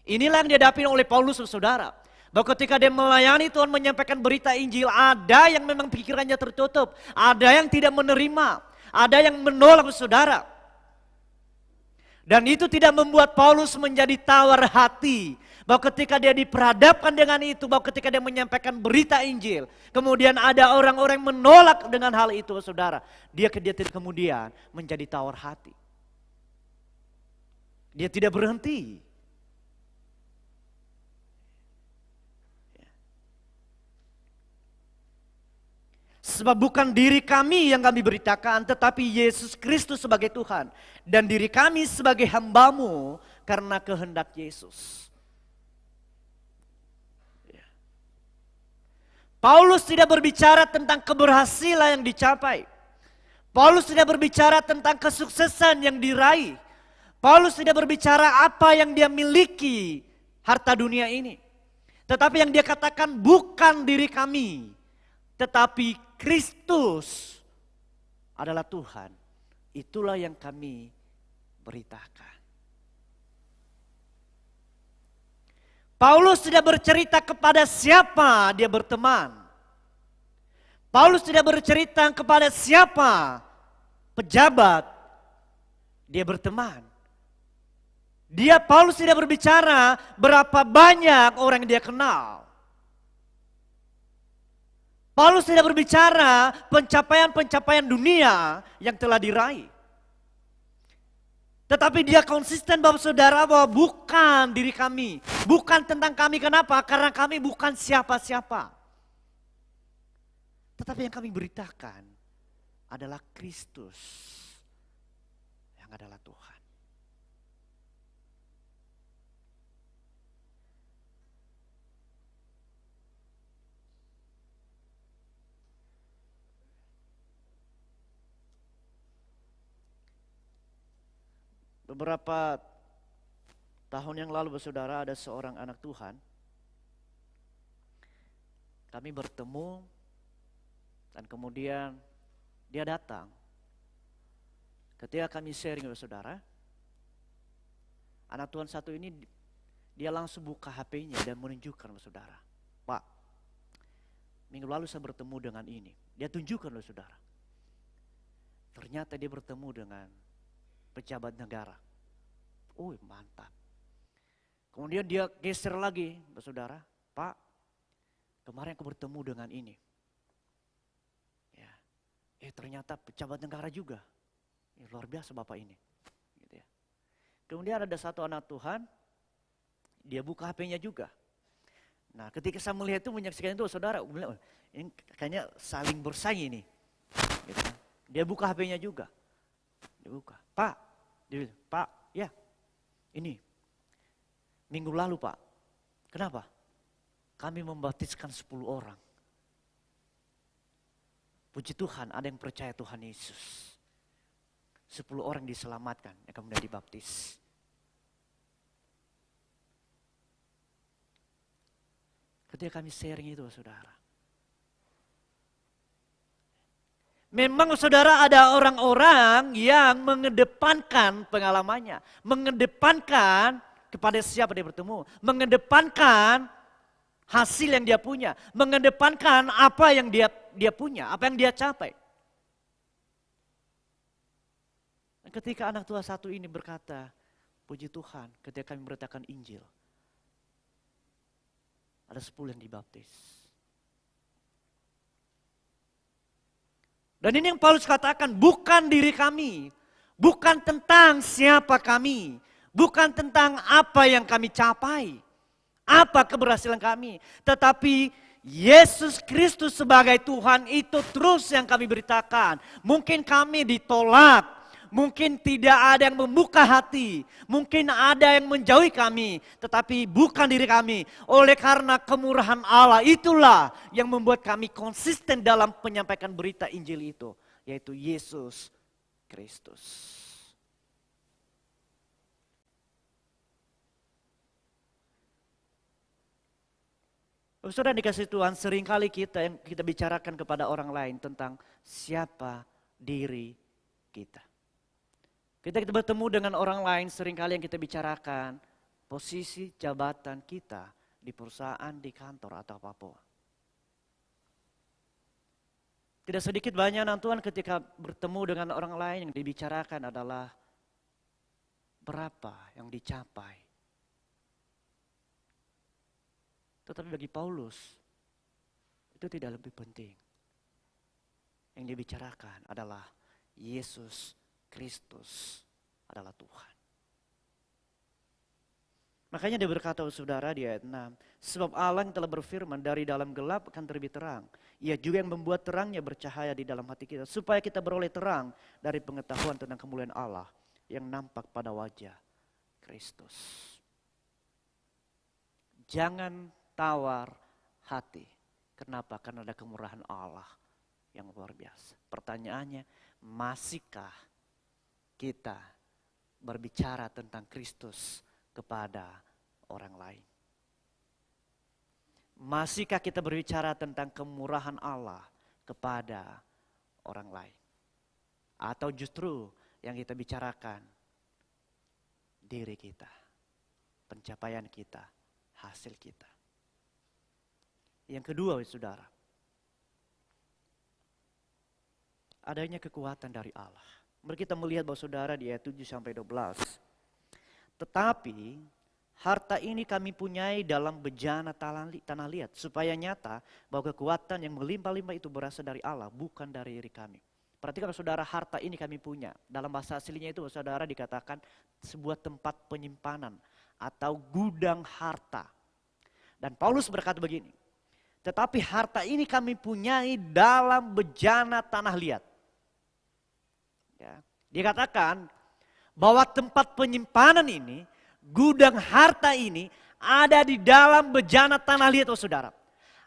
Inilah yang dihadapi oleh Paulus saudara. Bahwa ketika dia melayani Tuhan menyampaikan berita Injil, ada yang memang pikirannya tertutup, ada yang tidak menerima, ada yang menolak saudara. Dan itu tidak membuat Paulus menjadi tawar hati. Bahwa ketika dia diperhadapkan dengan itu, bahwa ketika dia menyampaikan berita Injil, kemudian ada orang-orang yang menolak dengan hal itu saudara. Dia kemudian menjadi tawar hati. Dia tidak berhenti. Sebab bukan diri kami yang kami beritakan, tetapi Yesus Kristus sebagai Tuhan. Dan diri kami sebagai hamba-Mu karena kehendak Yesus. Paulus tidak berbicara tentang keberhasilan yang dicapai. Paulus tidak berbicara tentang kesuksesan yang diraih. Paulus tidak berbicara apa yang dia miliki harta dunia ini. Tetapi yang dia katakan bukan diri kami, tetapi Kristus adalah Tuhan. Itulah yang kami beritakan. Paulus tidak bercerita kepada siapa dia berteman. Paulus tidak bercerita kepada siapa pejabat dia berteman. Paulus tidak berbicara berapa banyak orang yang dia kenal. Paulus tidak berbicara pencapaian-pencapaian dunia yang telah diraih. Tetapi dia konsisten Bapak Saudara bahwa bukan diri kami. Bukan tentang kami, kenapa? Karena kami bukan siapa-siapa. Tetapi yang kami beritakan adalah Kristus yang adalah Tuhan. Beberapa tahun yang lalu saudara, ada seorang anak Tuhan. Kami bertemu dan kemudian dia datang. Ketika kami sharing saudara, anak Tuhan satu ini dia langsung buka HP-nya dan menunjukkan saudara, Pak, minggu lalu saya bertemu dengan ini. Dia tunjukkan saudara. Ternyata dia bertemu dengan pejabat negara. Oh mantap. Kemudian dia geser lagi, saudara. Pak, kemarin aku bertemu dengan ini. Ya, ternyata pejabat negara juga. Luar biasa Bapak ini. Gitu ya. Kemudian ada satu anak Tuhan, dia buka HP-nya juga. Nah ketika saya melihat itu, menyaksikan itu saudara, bilang, ini kayaknya saling bersaing ini. Gitu. Dia buka HP-nya juga. Dia buka, Pak, dia bilang, Pak, ya ini minggu lalu Pak, kenapa? Kami membaptiskan 10 orang. Puji Tuhan ada yang percaya Tuhan Yesus. 10 orang diselamatkan yang kemudian dibaptis. Ketika kami sharing itu saudara. Memang saudara ada orang-orang yang mengedepankan pengalamannya. Mengedepankan kepada siapa dia bertemu. Mengedepankan hasil yang dia punya. Mengedepankan apa yang dia punya, apa yang dia capai. Dan ketika anak tua satu ini berkata, puji Tuhan ketika kami memberitakan Injil. Ada 10 yang dibaptis. Dan ini yang Paulus katakan, bukan diri kami, bukan tentang siapa kami, bukan tentang apa yang kami capai, apa keberhasilan kami, tetapi Yesus Kristus sebagai Tuhan itu terus yang kami beritakan. Mungkin kami ditolak, mungkin tidak ada yang membuka hati, mungkin ada yang menjauhi kami, tetapi bukan diri kami. Oleh karena kemurahan Allah itulah yang membuat kami konsisten dalam menyampaikan berita Injil itu, yaitu Yesus Kristus. Saudara dikasih Tuhan, seringkali kita bicarakan kepada orang lain tentang siapa diri kita. Kita bertemu dengan orang lain, seringkali yang kita bicarakan posisi jabatan kita di perusahaan, di kantor atau apapun. Tidak sedikit banyak anak Tuhan ketika bertemu dengan orang lain yang dibicarakan adalah berapa yang dicapai. Tetapi bagi Paulus itu tidak lebih penting. Yang dibicarakan adalah Yesus Kristus adalah Tuhan. Makanya dia berkata saudara di ayat 6. Sebab Allah yang telah berfirman, dari dalam gelap akan terbit terang. Ia juga yang membuat terangnya bercahaya di dalam hati kita. Supaya kita beroleh terang dari pengetahuan tentang kemuliaan Allah yang nampak pada wajah Kristus. Jangan tawar hati. Kenapa? Karena ada kemurahan Allah yang luar biasa. Pertanyaannya, masihkah kita berbicara tentang Kristus kepada orang lain? Masihkah kita berbicara tentang kemurahan Allah kepada orang lain? Atau justru yang kita bicarakan diri kita, pencapaian kita, hasil kita? Yang kedua saudara, adanya kekuatan dari Allah. Mari kita melihat bahwa saudara di ayat 7-12. Tetapi harta ini kami punyai dalam bejana tanah liat, supaya nyata bahwa kekuatan yang melimpah-limpah itu berasal dari Allah, bukan dari diri kami. Perhatikan saudara, harta ini kami punya. Dalam bahasa aslinya itu saudara dikatakan sebuah tempat penyimpanan atau gudang harta. Dan Paulus berkata begini, tetapi harta ini kami punyai dalam bejana tanah liat. Ya, dikatakan bahwa tempat penyimpanan ini, gudang harta ini ada di dalam bejana tanah liat, oh saudara.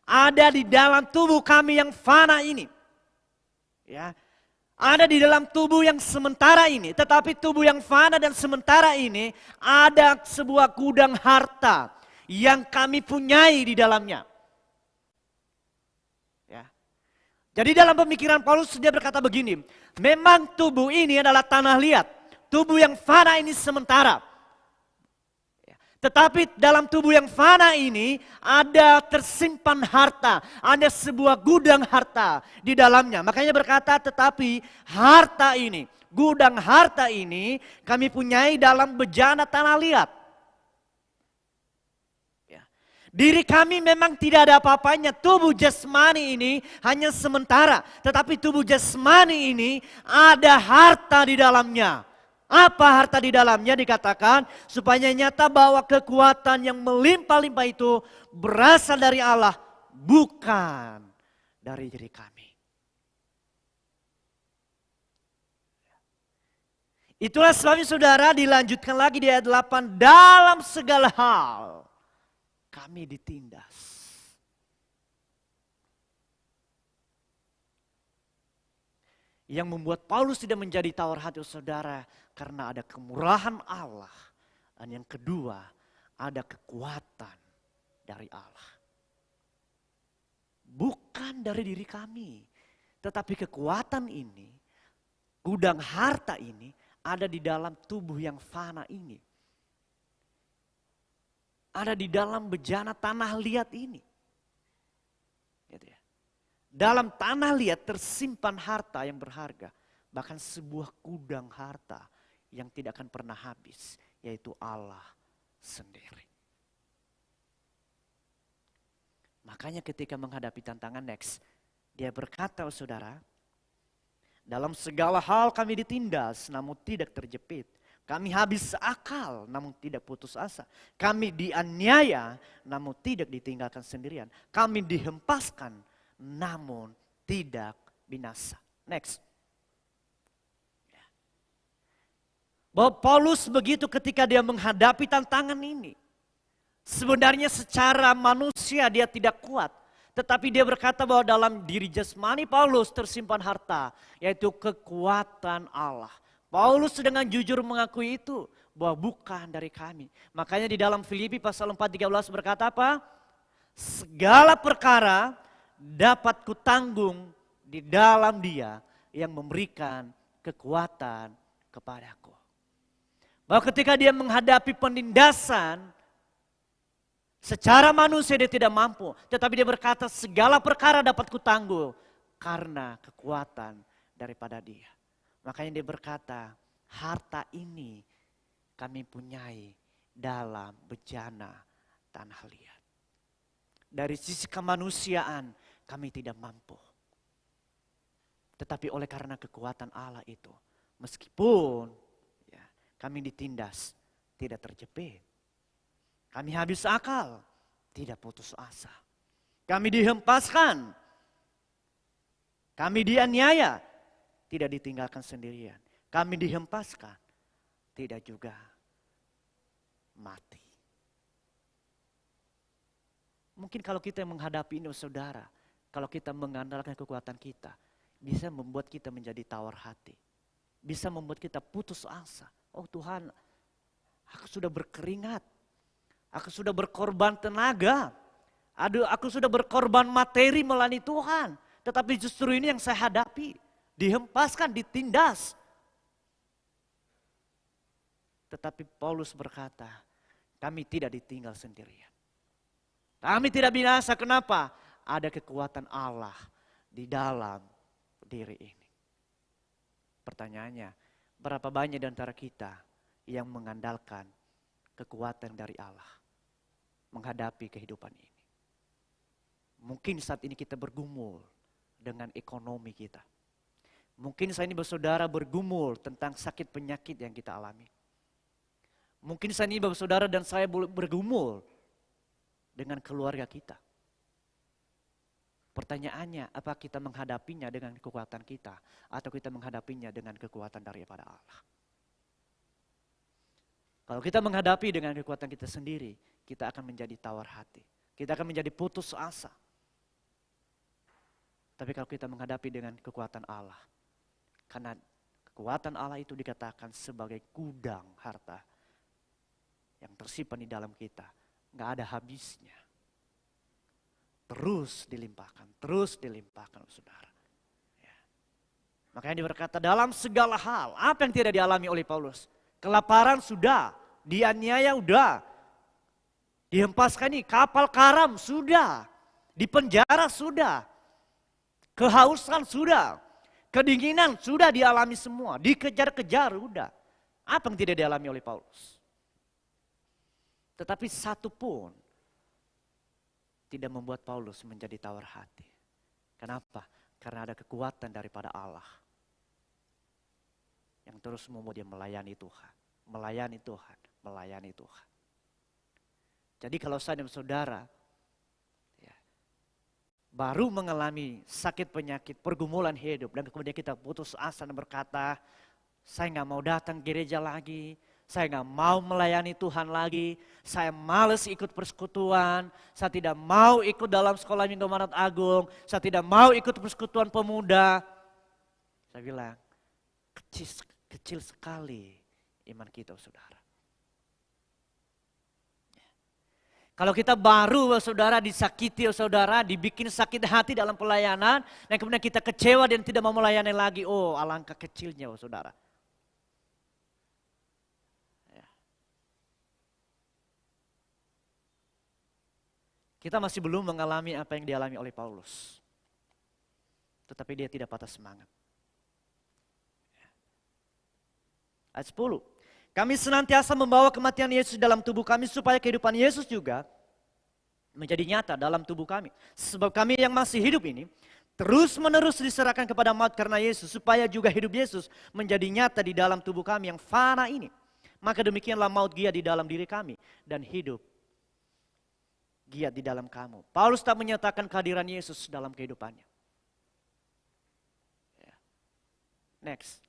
Ada di dalam tubuh kami yang fana ini. Ya, ada di dalam tubuh yang sementara ini. Tetapi tubuh yang fana dan sementara ini ada sebuah gudang harta yang kami punyai di dalamnya. Ya. Jadi dalam pemikiran Paulus dia berkata begini, memang tubuh ini adalah tanah liat. Tubuh yang fana ini sementara. Tetapi dalam tubuh yang fana ini ada tersimpan harta. Ada sebuah gudang harta di dalamnya. Makanya berkata tetapi harta ini, gudang harta ini kami punyai dalam bejana tanah liat. Diri kami memang tidak ada apa-apanya. Tubuh jasmani ini hanya sementara. Tetapi tubuh jasmani ini ada harta di dalamnya. Apa harta di dalamnya? Dikatakan supaya nyata bahwa kekuatan yang melimpah-limpah itu berasal dari Allah, bukan dari diri kami. Itulah sebabnya saudara dilanjutkan lagi di ayat 8, dalam segala hal kami ditindas. Yang membuat Paulus tidak menjadi tawar hati saudara karena ada kemurahan Allah. Dan yang kedua, ada kekuatan dari Allah. Bukan dari diri kami. Tetapi kekuatan ini, gudang harta ini ada di dalam tubuh yang fana ini. Ada di dalam bejana tanah liat ini. Gitu ya. Dalam tanah liat tersimpan harta yang berharga. Bahkan sebuah gudang harta yang tidak akan pernah habis. Yaitu Allah sendiri. Makanya ketika menghadapi tantangan next. Dia berkata, oh saudara. Dalam segala hal kami ditindas namun tidak terjepit. Kami habis akal namun tidak putus asa. Kami dianiaya namun tidak ditinggalkan sendirian. Kami dihempaskan namun tidak binasa. Next. Bahwa Paulus begitu ketika dia menghadapi tantangan ini. Sebenarnya secara manusia dia tidak kuat. Tetapi dia berkata bahwa dalam diri jasmani Paulus tersimpan harta. Yaitu kekuatan Allah. Paulus dengan jujur mengakui itu. Bahwa bukan dari kami. Makanya di dalam Filipi pasal 4:13 berkata apa? Segala perkara dapat kutanggung di dalam Dia yang memberikan kekuatan kepadaku. Bahwa ketika dia menghadapi penindasan, secara manusia dia tidak mampu. Tetapi dia berkata segala perkara dapat kutanggung karena kekuatan daripada Dia. Makanya dia berkata harta ini kami punyai dalam bejana tanah liat. Dari sisi kemanusiaan kami tidak mampu. Tetapi oleh karena kekuatan Allah itu, meskipun ya, kami ditindas, tidak terjepit. Kami habis akal, tidak putus asa. Kami dihempaskan, kami dianiaya, tidak ditinggalkan sendirian. Kami dihempaskan, tidak juga mati. Mungkin kalau kita menghadapi ini saudara, kalau kita mengandalkan kekuatan kita, bisa membuat kita menjadi tawar hati. Bisa membuat kita putus asa. Oh Tuhan, aku sudah berkeringat. Aku sudah berkorban tenaga. Aku sudah berkorban materi melayani Tuhan. Tetapi justru ini yang saya hadapi. Dihempaskan, ditindas. Tetapi Paulus berkata, kami tidak ditinggal sendirian. Kami tidak binasa, kenapa? Ada kekuatan Allah di dalam diri ini. Pertanyaannya, berapa banyak di antara kita yang mengandalkan kekuatan dari Allah menghadapi kehidupan ini. Mungkin saat ini kita bergumul dengan ekonomi kita. Mungkin saat ini bersaudara bergumul tentang sakit penyakit yang kita alami. Mungkin saat ini saudara dan saya bergumul dengan keluarga kita. Pertanyaannya, apa kita menghadapinya dengan kekuatan kita atau kita menghadapinya dengan kekuatan daripada Allah? Kalau kita menghadapi dengan kekuatan kita sendiri, kita akan menjadi tawar hati. Kita akan menjadi putus asa. Tapi kalau kita menghadapi dengan kekuatan Allah, karena kekuatan Allah itu dikatakan sebagai gudang harta yang tersimpan di dalam kita, nggak ada habisnya. Terus dilimpahkan, saudara. Ya. Makanya dia berkata dalam segala hal, apa yang tidak dialami oleh Paulus? Kelaparan sudah, dianiaya sudah, dihempaskan nih, kapal karam sudah, di penjara sudah, kehausan sudah, kedinginan sudah dialami semua, dikejar-kejar sudah. Apa yang tidak dialami oleh Paulus? Tetapi satu pun tidak membuat Paulus menjadi tawar hati. Kenapa? Karena ada kekuatan daripada Allah yang terus membuat dia melayani Tuhan. Melayani Tuhan, melayani Tuhan. Jadi kalau saya dan saudara ya, baru mengalami sakit penyakit, pergumulan hidup, dan kemudian kita putus asa dan berkata, saya gak mau datang gereja lagi, saya gak mau melayani Tuhan lagi, saya males ikut persekutuan, saya tidak mau ikut dalam sekolah Minggu Manat Agung, saya tidak mau ikut persekutuan pemuda. Saya bilang, kecil sekali iman kita, saudara. Kalau kita baru, saudara, disakiti, saudara, dibikin sakit hati dalam pelayanan, dan kemudian kita kecewa dan tidak mau melayani lagi, oh alangkah kecilnya, saudara. Kita masih belum mengalami apa yang dialami oleh Paulus. Tetapi dia tidak patah semangat. Ayat 10. Kami senantiasa membawa kematian Yesus dalam tubuh kami supaya kehidupan Yesus juga menjadi nyata dalam tubuh kami. Sebab kami yang masih hidup ini terus menerus diserahkan kepada maut karena Yesus supaya juga hidup Yesus menjadi nyata di dalam tubuh kami yang fana ini. Maka demikianlah maut giat di dalam diri kami dan hidup giat di dalam kamu. Paulus tak menyatakan kehadiran Yesus dalam kehidupannya. Next.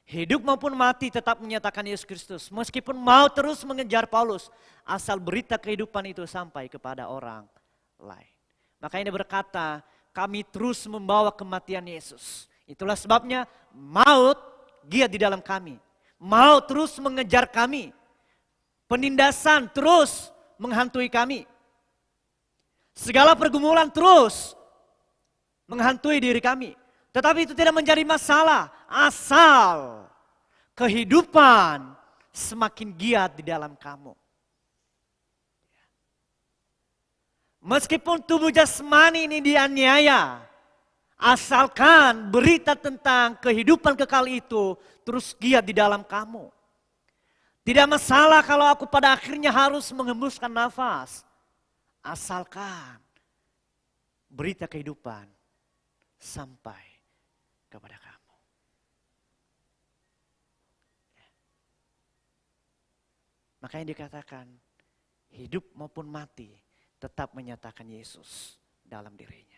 Hidup maupun mati tetap menyatakan Yesus Kristus. Meskipun mau terus mengejar Paulus, asal berita kehidupan itu sampai kepada orang lain. Makanya dia berkata, kami terus membawa kematian Yesus. Itulah sebabnya maut giat di dalam kami. Maut terus mengejar kami. Penindasan terus menghantui kami. Segala pergumulan terus menghantui diri kami. Tetapi itu tidak menjadi masalah asal kehidupan semakin giat di dalam kamu. Meskipun tubuh jasmani ini dianiaya, asalkan berita tentang kehidupan kekal itu terus giat di dalam kamu. Tidak masalah kalau aku pada akhirnya harus menghembuskan nafas. Asalkan berita kehidupan sampai kepada kamu. Makanya dikatakan hidup maupun mati tetap menyatakan Yesus dalam dirinya.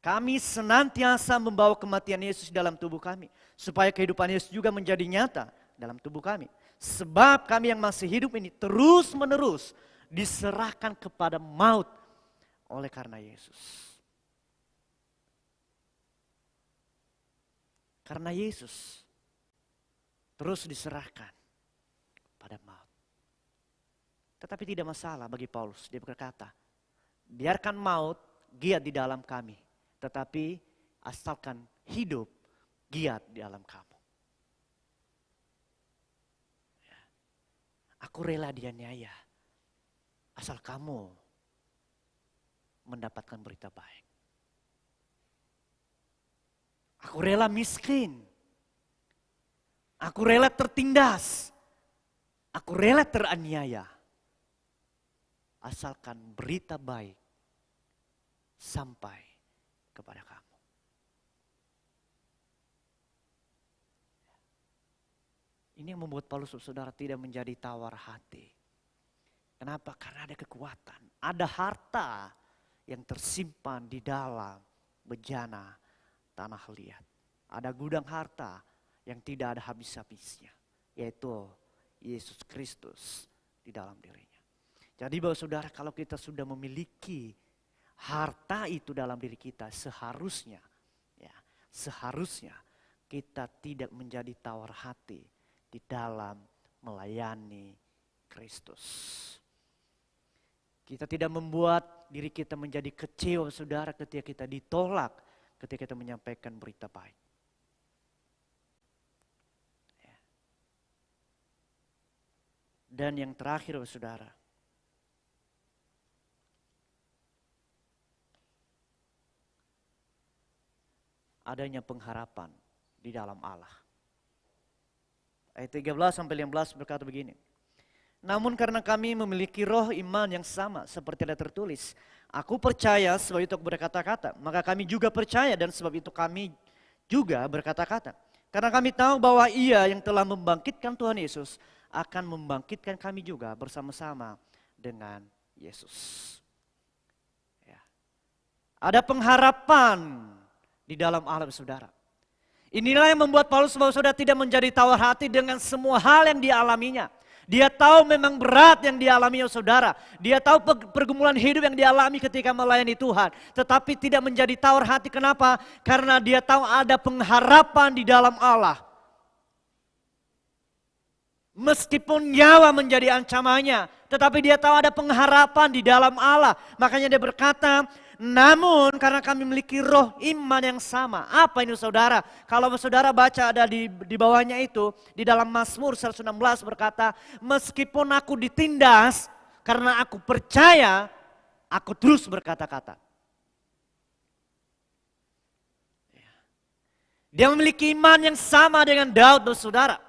Kami senantiasa membawa kematian Yesus dalam tubuh kami. Supaya kehidupan Yesus juga menjadi nyata dalam tubuh kami. Sebab kami yang masih hidup ini terus menerus diserahkan kepada maut oleh karena Yesus. Karena Yesus terus diserahkan pada maut. Tetapi tidak masalah bagi Paulus. Dia berkata, biarkan maut giat di dalam kami. Tetapi asalkan hidup giat di dalam kamu. Aku rela dianiaya. Asal kamu mendapatkan berita baik. Aku rela miskin. Aku rela tertindas. Aku rela teraniaya. Asalkan berita baik sampai kepada kamu. Ini yang membuat Paulus saudara tidak menjadi tawar hati. Kenapa? Karena ada kekuatan, ada harta yang tersimpan di dalam bejana tanah liat. Ada gudang harta yang tidak ada habis-habisnya, yaitu Yesus Kristus di dalam dirinya. Jadi bahwa saudara, kalau kita sudah memiliki harta itu dalam diri kita, seharusnya kita tidak menjadi tawar hati di dalam melayani Kristus. Kita tidak membuat diri kita menjadi kecewa saudara ketika kita ditolak, ketika kita menyampaikan berita baik. Dan yang terakhir saudara, adanya pengharapan di dalam Allah. Ayat 13 sampai 15 berkata begini. Namun karena kami memiliki roh iman yang sama seperti ada tertulis. Aku percaya sebab itu aku berkata-kata. Maka kami juga percaya dan sebab itu kami juga berkata-kata. Karena kami tahu bahwa Ia yang telah membangkitkan Tuhan Yesus akan membangkitkan kami juga bersama-sama dengan Yesus. Ya. Ada pengharapan di dalam Allah saudara. Inilah yang membuat Paulus saudara tidak menjadi tawar hati dengan semua hal yang dialaminya. Dia tahu memang berat yang dialami saudara. Dia tahu pergumulan hidup yang dialami ketika melayani Tuhan. Tetapi tidak menjadi tawar hati. Kenapa? Karena dia tahu ada pengharapan di dalam Allah. Meskipun nyawa menjadi ancamannya. Tetapi dia tahu ada pengharapan di dalam Allah. Makanya dia berkata, namun karena kami memiliki roh iman yang sama. Apa ini saudara? Kalau saudara baca ada di bawahnya itu. Di dalam Mazmur 116 berkata. Meskipun aku ditindas karena aku percaya. Aku terus berkata-kata. Dia memiliki iman yang sama dengan Daud saudara.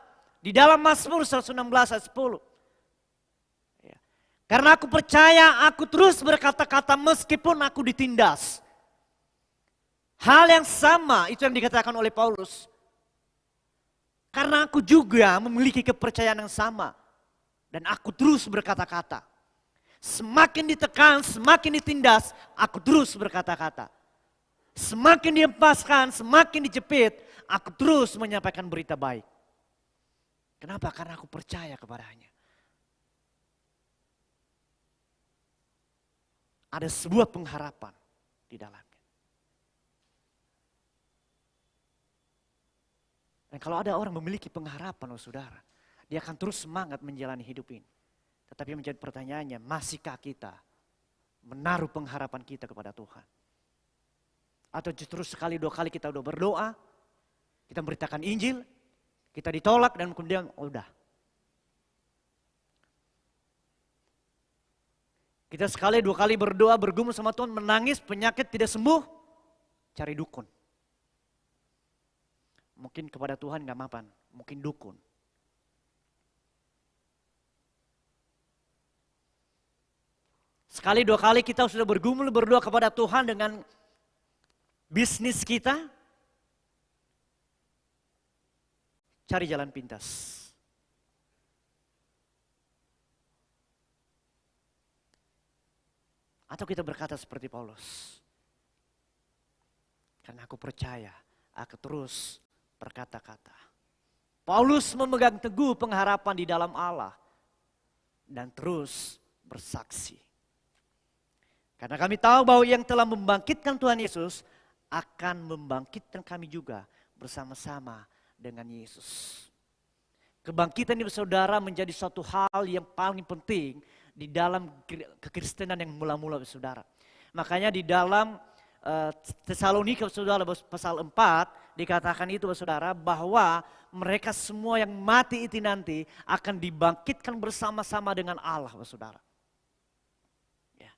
Di dalam Mazmur 116 ayat 10. Karena aku percaya, aku terus berkata-kata meskipun aku ditindas. Hal yang sama itu yang dikatakan oleh Paulus. Karena aku juga memiliki kepercayaan yang sama. Dan aku terus berkata-kata. Semakin ditekan, semakin ditindas, aku terus berkata-kata. Semakin dihempaskan, semakin dijepit, aku terus menyampaikan berita baik. Kenapa? Karena aku percaya kepadanya. Ada sebuah pengharapan di dalamnya. Dan kalau ada orang memiliki pengharapan, saudara, dia akan terus semangat menjalani hidup ini. Tetapi menjadi pertanyaannya, masihkah kita menaruh pengharapan kita kepada Tuhan? Atau justru sekali dua kali kita udah berdoa, kita memberitakan Injil, kita ditolak dan kemudian udah. Kita sekali dua kali berdoa, bergumul sama Tuhan, menangis, penyakit tidak sembuh, cari dukun. Mungkin kepada Tuhan gak mapan, mungkin dukun. Sekali dua kali kita sudah bergumul, berdoa kepada Tuhan dengan bisnis kita, cari jalan pintas. Atau kita berkata seperti Paulus. Karena aku percaya, aku terus berkata-kata. Paulus memegang teguh pengharapan di dalam Allah. Dan terus bersaksi. Karena kami tahu bahwa yang telah membangkitkan Tuhan Yesus akan membangkitkan kami juga bersama-sama dengan Yesus. Kebangkitan ini saudara menjadi suatu hal yang paling penting di dalam kekristenan yang mula-mula saudara. Makanya di dalam Tesalonika saudara pasal 4 dikatakan itu saudara bahwa mereka semua yang mati itu nanti akan dibangkitkan bersama-sama dengan Allah saudara. Ya.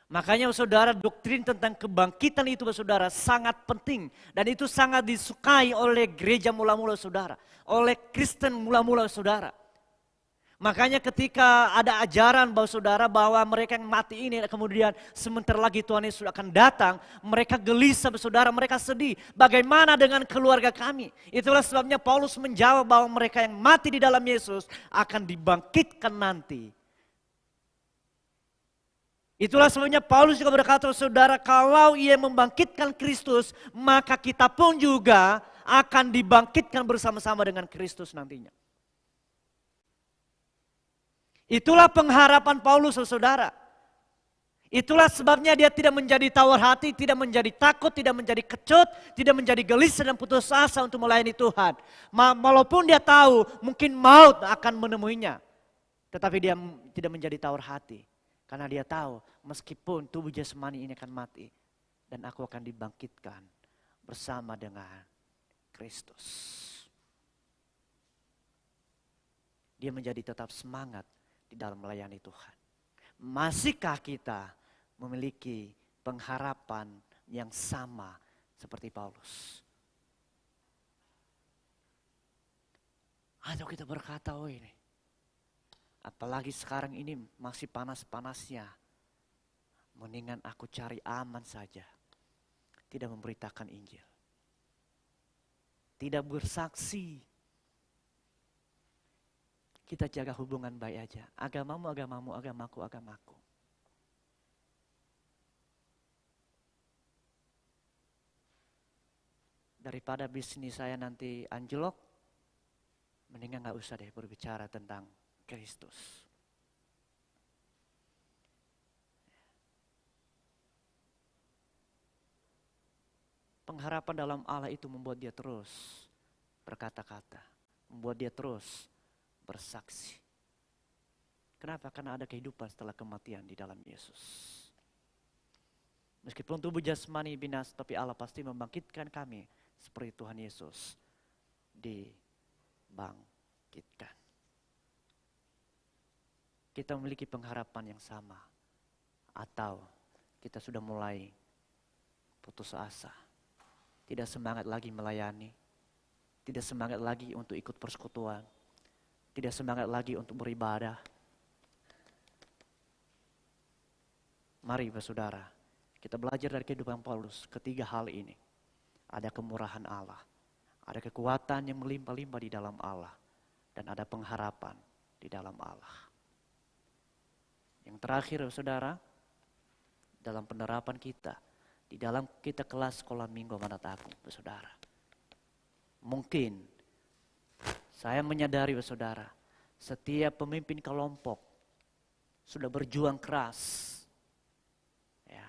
Makanya saudara, doktrin tentang kebangkitan itu saudara sangat penting. Dan itu sangat disukai oleh gereja mula-mula saudara. Oleh Kristen mula-mula saudara. Makanya ketika ada ajaran bahwa saudara bahwa mereka yang mati ini kemudian sebentar lagi Tuhan Yesus akan datang. Mereka gelisah saudara, mereka sedih. Bagaimana dengan keluarga kami? Itulah sebabnya Paulus menjawab bahwa mereka yang mati di dalam Yesus akan dibangkitkan nanti. Itulah sebabnya Paulus juga berkata, saudara, kalau ia membangkitkan Kristus, maka kita pun juga akan dibangkitkan bersama-sama dengan Kristus nantinya. Itulah pengharapan Paulus, saudara. Itulah sebabnya dia tidak menjadi tawar hati, tidak menjadi takut, tidak menjadi kecut, tidak menjadi gelisah dan putus asa untuk melayani Tuhan. Walaupun dia tahu mungkin maut akan menemuinya, tetapi dia tidak menjadi tawar hati. Karena dia tahu meskipun tubuh jasmani ini akan mati dan aku akan dibangkitkan bersama dengan Kristus. Dia menjadi tetap semangat di dalam melayani Tuhan. Masihkah kita memiliki pengharapan yang sama seperti Paulus? Atau kita berkata, oh ini, apalagi sekarang ini masih panas-panasnya. Mendingan aku cari aman saja. Tidak memberitakan Injil. Tidak bersaksi. Kita jaga hubungan baik aja. Agamamu, agamamu, agamaku, agamaku. Daripada bisnis saya nanti anjlok, mendingan gak usah deh berbicara tentang Kristus. Pengharapan dalam Allah itu membuat dia terus berkata-kata, membuat dia terus bersaksi. Kenapa? Karena ada kehidupan setelah kematian di dalam Yesus. Meskipun tubuh jasmani binasa, tapi Allah pasti membangkitkan kami seperti Tuhan Yesus dibangkitkan. Kita memiliki pengharapan yang sama. Atau kita sudah mulai putus asa. Tidak semangat lagi melayani. Tidak semangat lagi untuk ikut persekutuan. Tidak semangat lagi untuk beribadah. Mari saudara, kita belajar dari kehidupan Paulus ketiga hal ini. Ada kemurahan Allah. Ada kekuatan yang melimpah-limpah di dalam Allah. Dan ada pengharapan di dalam Allah. Yang terakhir saudara, dalam penerapan kita, di dalam kita kelas sekolah minggu Amanat Agung, saudara. Mungkin saya menyadari saudara, setiap pemimpin kelompok sudah berjuang keras. Ya,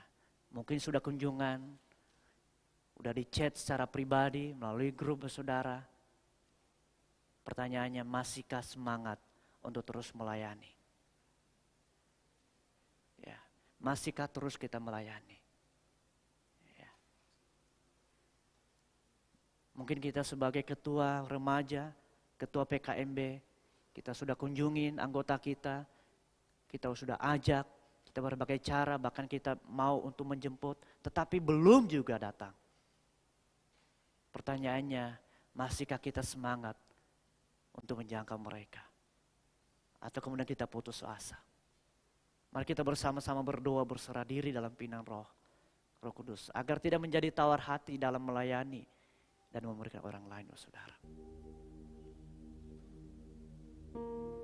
mungkin sudah kunjungan, udah di chat secara pribadi melalui grup saudara. Pertanyaannya, masihkah semangat untuk terus melayani? Masihkah terus kita melayani? Ya. Mungkin kita sebagai ketua remaja, ketua PKMB, kita sudah kunjungin anggota kita sudah ajak, kita berbagai cara, bahkan kita mau untuk menjemput, tetapi belum juga datang. Pertanyaannya, masihkah kita semangat untuk menjangkau mereka? Atau kemudian kita putus asa? Mari kita bersama-sama berdoa, berserah diri dalam pinang Roh Kudus. Agar tidak menjadi tawar hati dalam melayani dan memberikan orang lain, saudara.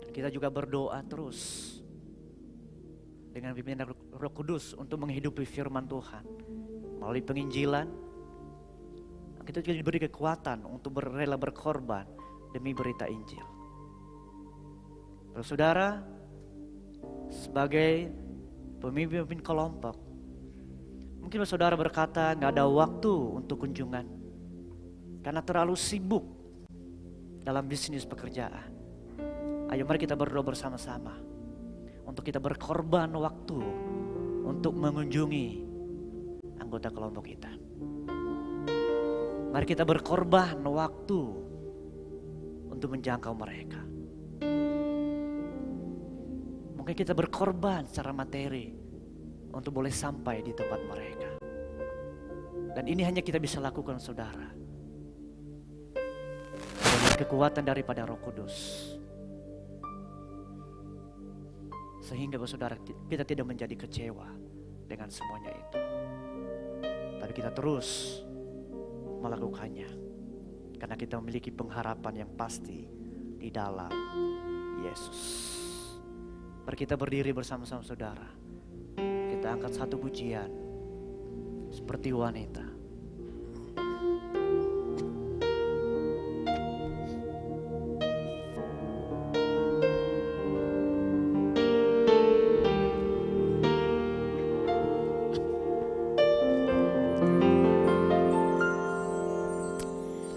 Dan kita juga berdoa terus dengan pimpinan Roh Kudus untuk menghidupi firman Tuhan. Melalui penginjilan, kita juga diberi kekuatan untuk rela berkorban demi berita Injil. Saudara, sebagai pemimpin kelompok, mungkin saudara berkata gak ada waktu untuk kunjungan karena terlalu sibuk dalam bisnis pekerjaan. Ayo mari kita berdoa bersama-sama untuk kita berkorban waktu untuk mengunjungi anggota kelompok kita. Mari kita berkorban waktu untuk menjangkau mereka. Mungkin kita berkorban secara materi untuk boleh sampai di tempat mereka. Dan ini hanya kita bisa lakukan, saudara, dengan kekuatan daripada Roh Kudus. Sehingga saudara, kita tidak menjadi kecewa dengan semuanya itu. Tapi kita terus melakukannya. Karena kita memiliki pengharapan yang pasti di dalam Yesus. Mari kita berdiri bersama-sama, saudara. Kita angkat satu pujian seperti wanita.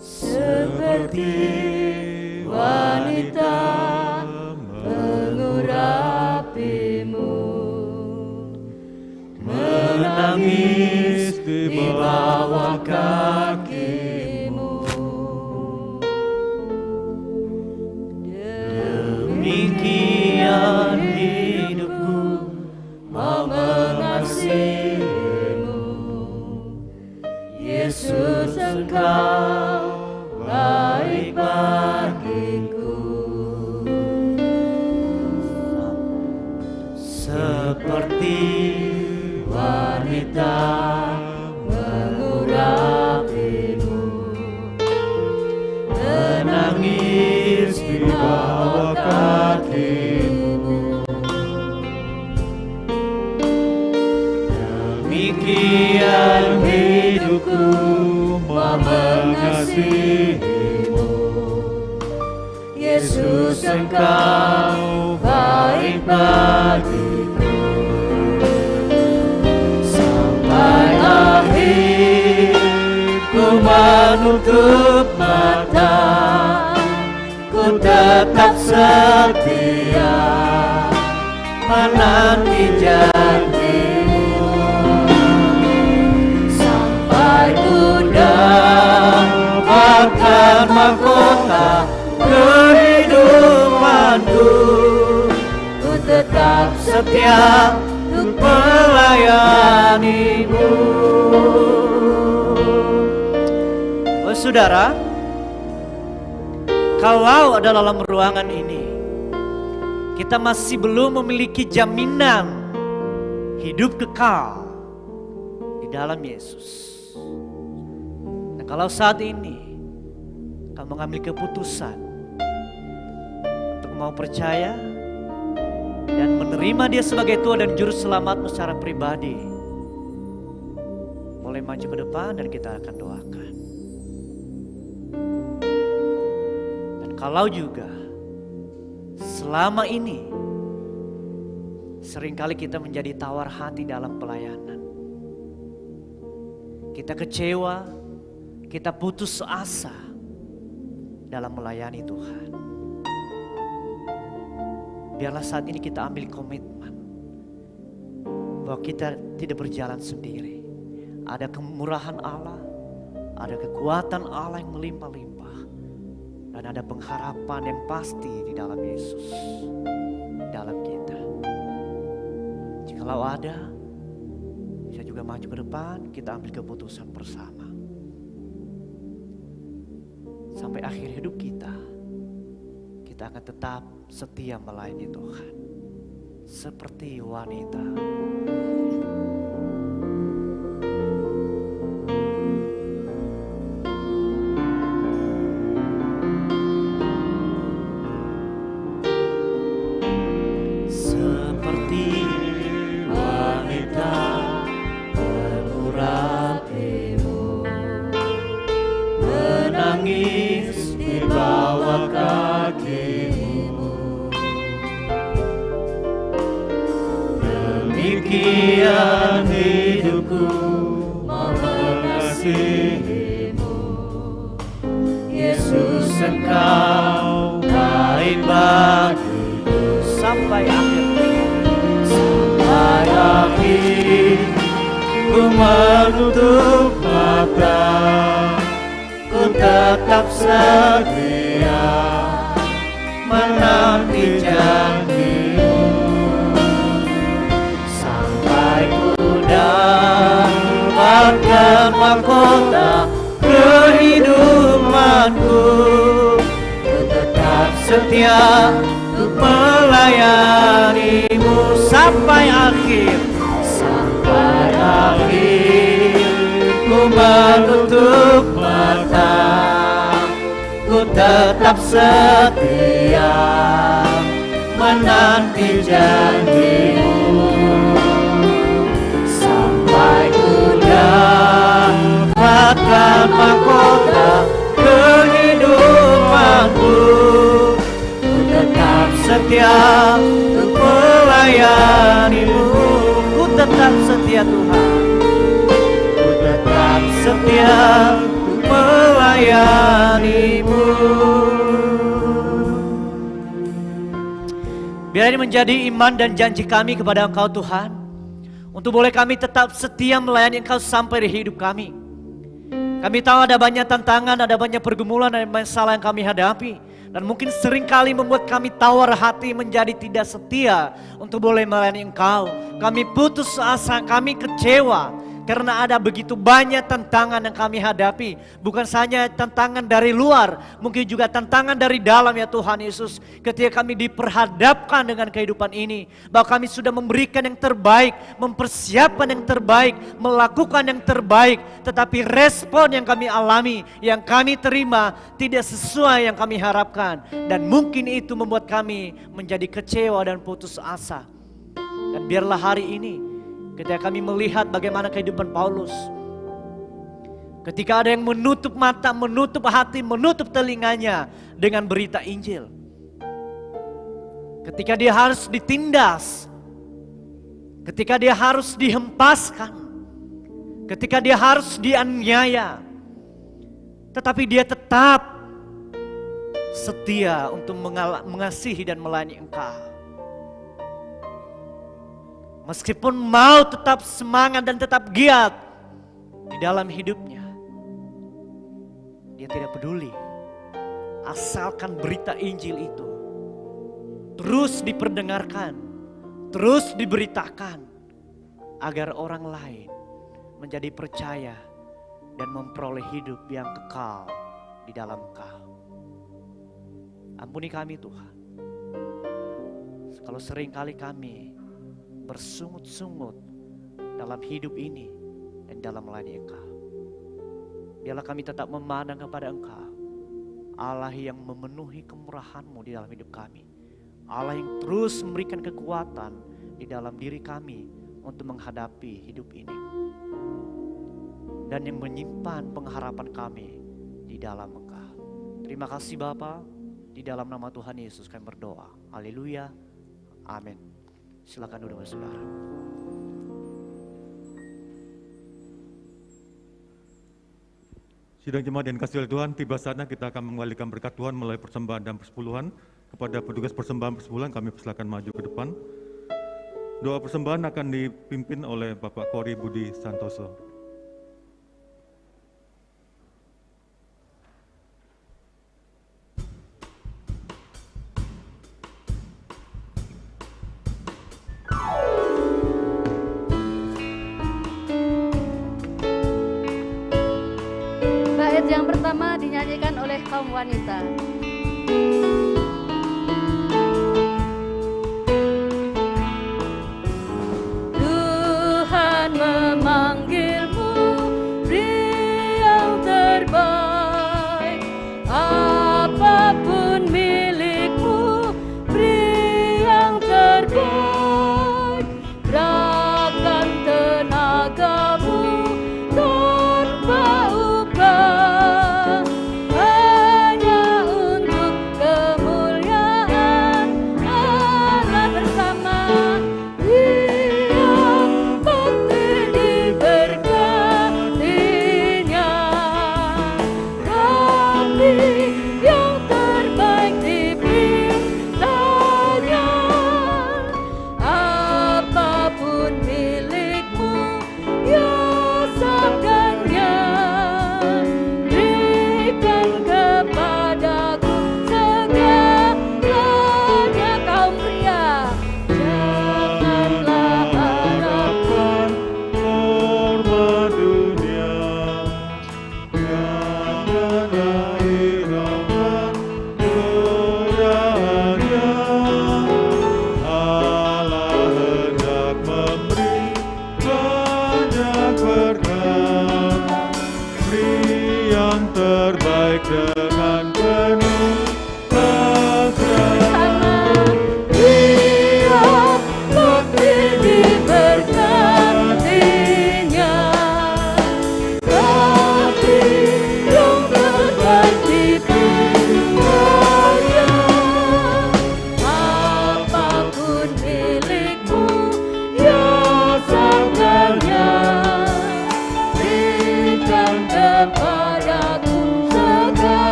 Seperti wanita mengurapimu, menangis di bawah kakimu. Demikian hidupku mau mengasihimu, Yesus, Engkau baik bagiku. Seperti wanita mengurapimu, menangis di bawah kakimu. Demikian hidupku mau mengasihimu, Yesus, Engkau baik bagiku. Sampai akhir ku menutup mata, ku tetap setia menanti janjimu. Sampai ku dapatkan mahkota kehidupanku, ku tetap setia untuk melayanimu. Oh saudara, kalau ada dalam ruangan ini kita masih belum memiliki jaminan hidup kekal di dalam Yesus. Nah, kalau saat ini kamu mengambil keputusan untuk mau percaya dan menerima Dia sebagai Tuhan dan Juru Selamatmu secara pribadi, boleh maju ke depan dan kita akan doakan. Dan kalau juga selama ini seringkali kita menjadi tawar hati dalam pelayanan, kita kecewa, kita putus asa dalam melayani Tuhan, biarlah saat ini kita ambil komitmen bahwa kita tidak berjalan sendiri. Ada kemurahan Allah, ada kekuatan Allah yang melimpah-limpah, dan ada pengharapan yang pasti di dalam Yesus, dalam kita. Jikalau ada, bisa juga maju ke depan, kita ambil keputusan bersama. Sampai akhir hidup kita akan tetap setia melayani Tuhan. Seperti wanita. Seperti wanita mengurapimu, menangis di bawah kakimu. Demikian hidupku mau mengasihimu, Yesus, Engkau baik bagiku. Sampai akhir. Sampai akhir ku menutup mata, ku tetap setia menanti janjimu. Sampai ku bagaikan mahkota kehidupanku. Ku tetap setia untuk melayanimu sampai akhir. Sampai akhir ku menutup mata, ku tetap setia menanti janjimu. Sampai ku dapatkan mahkota kehidupanku, ku tetap setia untuk melayanimu. Ku tetap setia Tuhan, ku tetap setia untuk melayanimu. Biar ini menjadi iman dan janji kami kepada Engkau Tuhan, untuk boleh kami tetap setia melayani Engkau sampai di hidup kami. Kami tahu ada banyak tantangan, ada banyak pergumulan dan masalah yang kami hadapi. Dan mungkin seringkali membuat kami tawar hati menjadi tidak setia untuk boleh melayani Engkau. Kami putus asa, kami kecewa. Karena ada begitu banyak tantangan yang kami hadapi. Bukan saja tantangan dari luar, mungkin juga tantangan dari dalam ya Tuhan Yesus. Ketika kami diperhadapkan dengan kehidupan ini, bahwa kami sudah memberikan yang terbaik, mempersiapkan yang terbaik, melakukan yang terbaik. Tetapi respon yang kami alami, yang kami terima tidak sesuai yang kami harapkan. Dan mungkin itu membuat kami menjadi kecewa dan putus asa. Dan biarlah hari ini, ketika kami melihat bagaimana kehidupan Paulus, ketika ada yang menutup mata, menutup hati, menutup telinganya dengan berita Injil. Ketika dia harus ditindas, ketika dia harus dihempaskan, ketika dia harus dianiaya, tetapi dia tetap setia untuk mengasihi dan melayani Engkau. Meskipun mau tetap semangat dan tetap giat di dalam hidupnya, dia tidak peduli. Asalkan berita Injil itu terus diperdengarkan, terus diberitakan, agar orang lain menjadi percaya dan memperoleh hidup yang kekal di dalam Engkau. Ampuni kami Tuhan, kalau seringkali kami bersungut-sungut dalam hidup ini dan dalam melayani Engkau. Biarlah kami tetap memandang kepada Engkau, Allah yang memenuhi kemurahan-Mu di dalam hidup kami, Allah yang terus memberikan kekuatan di dalam diri kami untuk menghadapi hidup ini, dan yang menyimpan pengharapan kami di dalam Engkau. Terima kasih Bapa, di dalam nama Tuhan Yesus kami berdoa. Haleluya, amin. Silakan duduk saudara. Sidang jemaat yang kasih oleh Tuhan, tiba saatnya kita akan mengembalikan berkat Tuhan melalui persembahan dan persepuluhan. Kepada petugas persembahan persepuluhan kami persilakan maju ke depan. Doa persembahan akan dipimpin oleh Bapak Kori Budi Santoso. Yang pertama dinyanyikan oleh kaum wanita. Tuhan memanggilmu, beri yang terbaik. Apapun milikmu, beri yang terbaik. Gerakan tenagamu tanpa upah, hanya untuk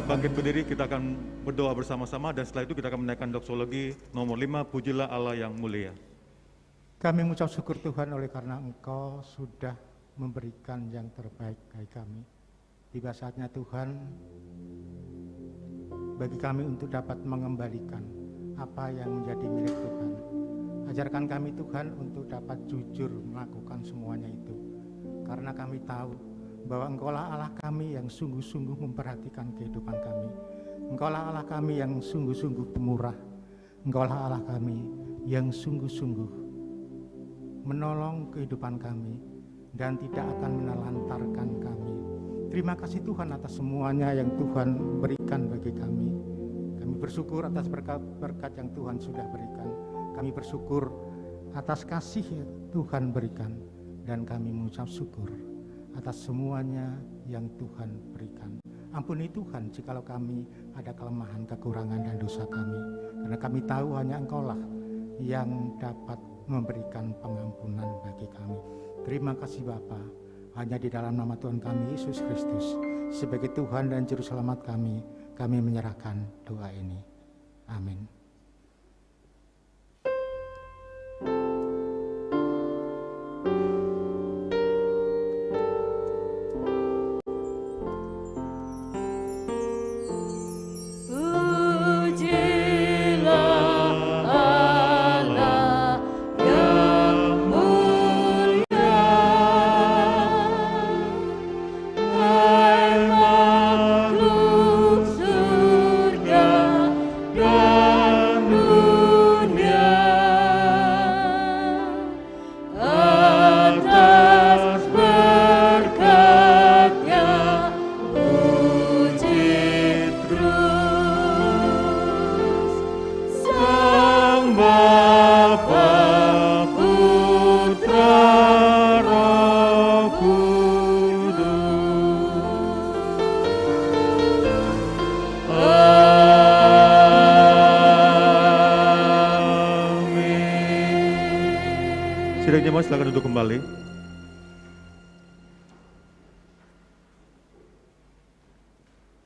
kita bangkit berdiri, kita akan berdoa bersama-sama dan setelah itu kita akan menaikkan doksologi nomor 5, Pujilah Allah yang mulia. Kami mengucap syukur Tuhan oleh karena Engkau sudah memberikan yang terbaik bagi kami. Tiba saatnya Tuhan bagi kami untuk dapat mengembalikan apa yang menjadi milik Tuhan. Ajarkan kami Tuhan untuk dapat jujur melakukan semuanya itu. Karena kami tahu bahwa Engkaulah Allah kami yang sungguh-sungguh memperhatikan kehidupan kami. Engkaulah Allah kami yang sungguh-sungguh pemurah. Engkaulah Allah kami yang sungguh-sungguh menolong kehidupan kami dan tidak akan menelantarkan kami. Terima kasih Tuhan atas semuanya yang Tuhan berikan bagi kami. Kami bersyukur atas berkat-berkat yang Tuhan sudah berikan. Kami bersyukur atas kasih yang Tuhan berikan. Dan kami mengucap syukur atas semuanya yang Tuhan berikan. Ampuni Tuhan jikalau kami ada kelemahan, kekurangan dan dosa kami. Karena kami tahu hanya Engkaulah yang dapat memberikan pengampunan bagi kami. Terima kasih Bapa. Hanya di dalam nama Tuhan kami Yesus Kristus sebagai Tuhan dan Juru Selamat kami menyerahkan doa ini. Amin. Sidang jemaat silakan duduk kembali.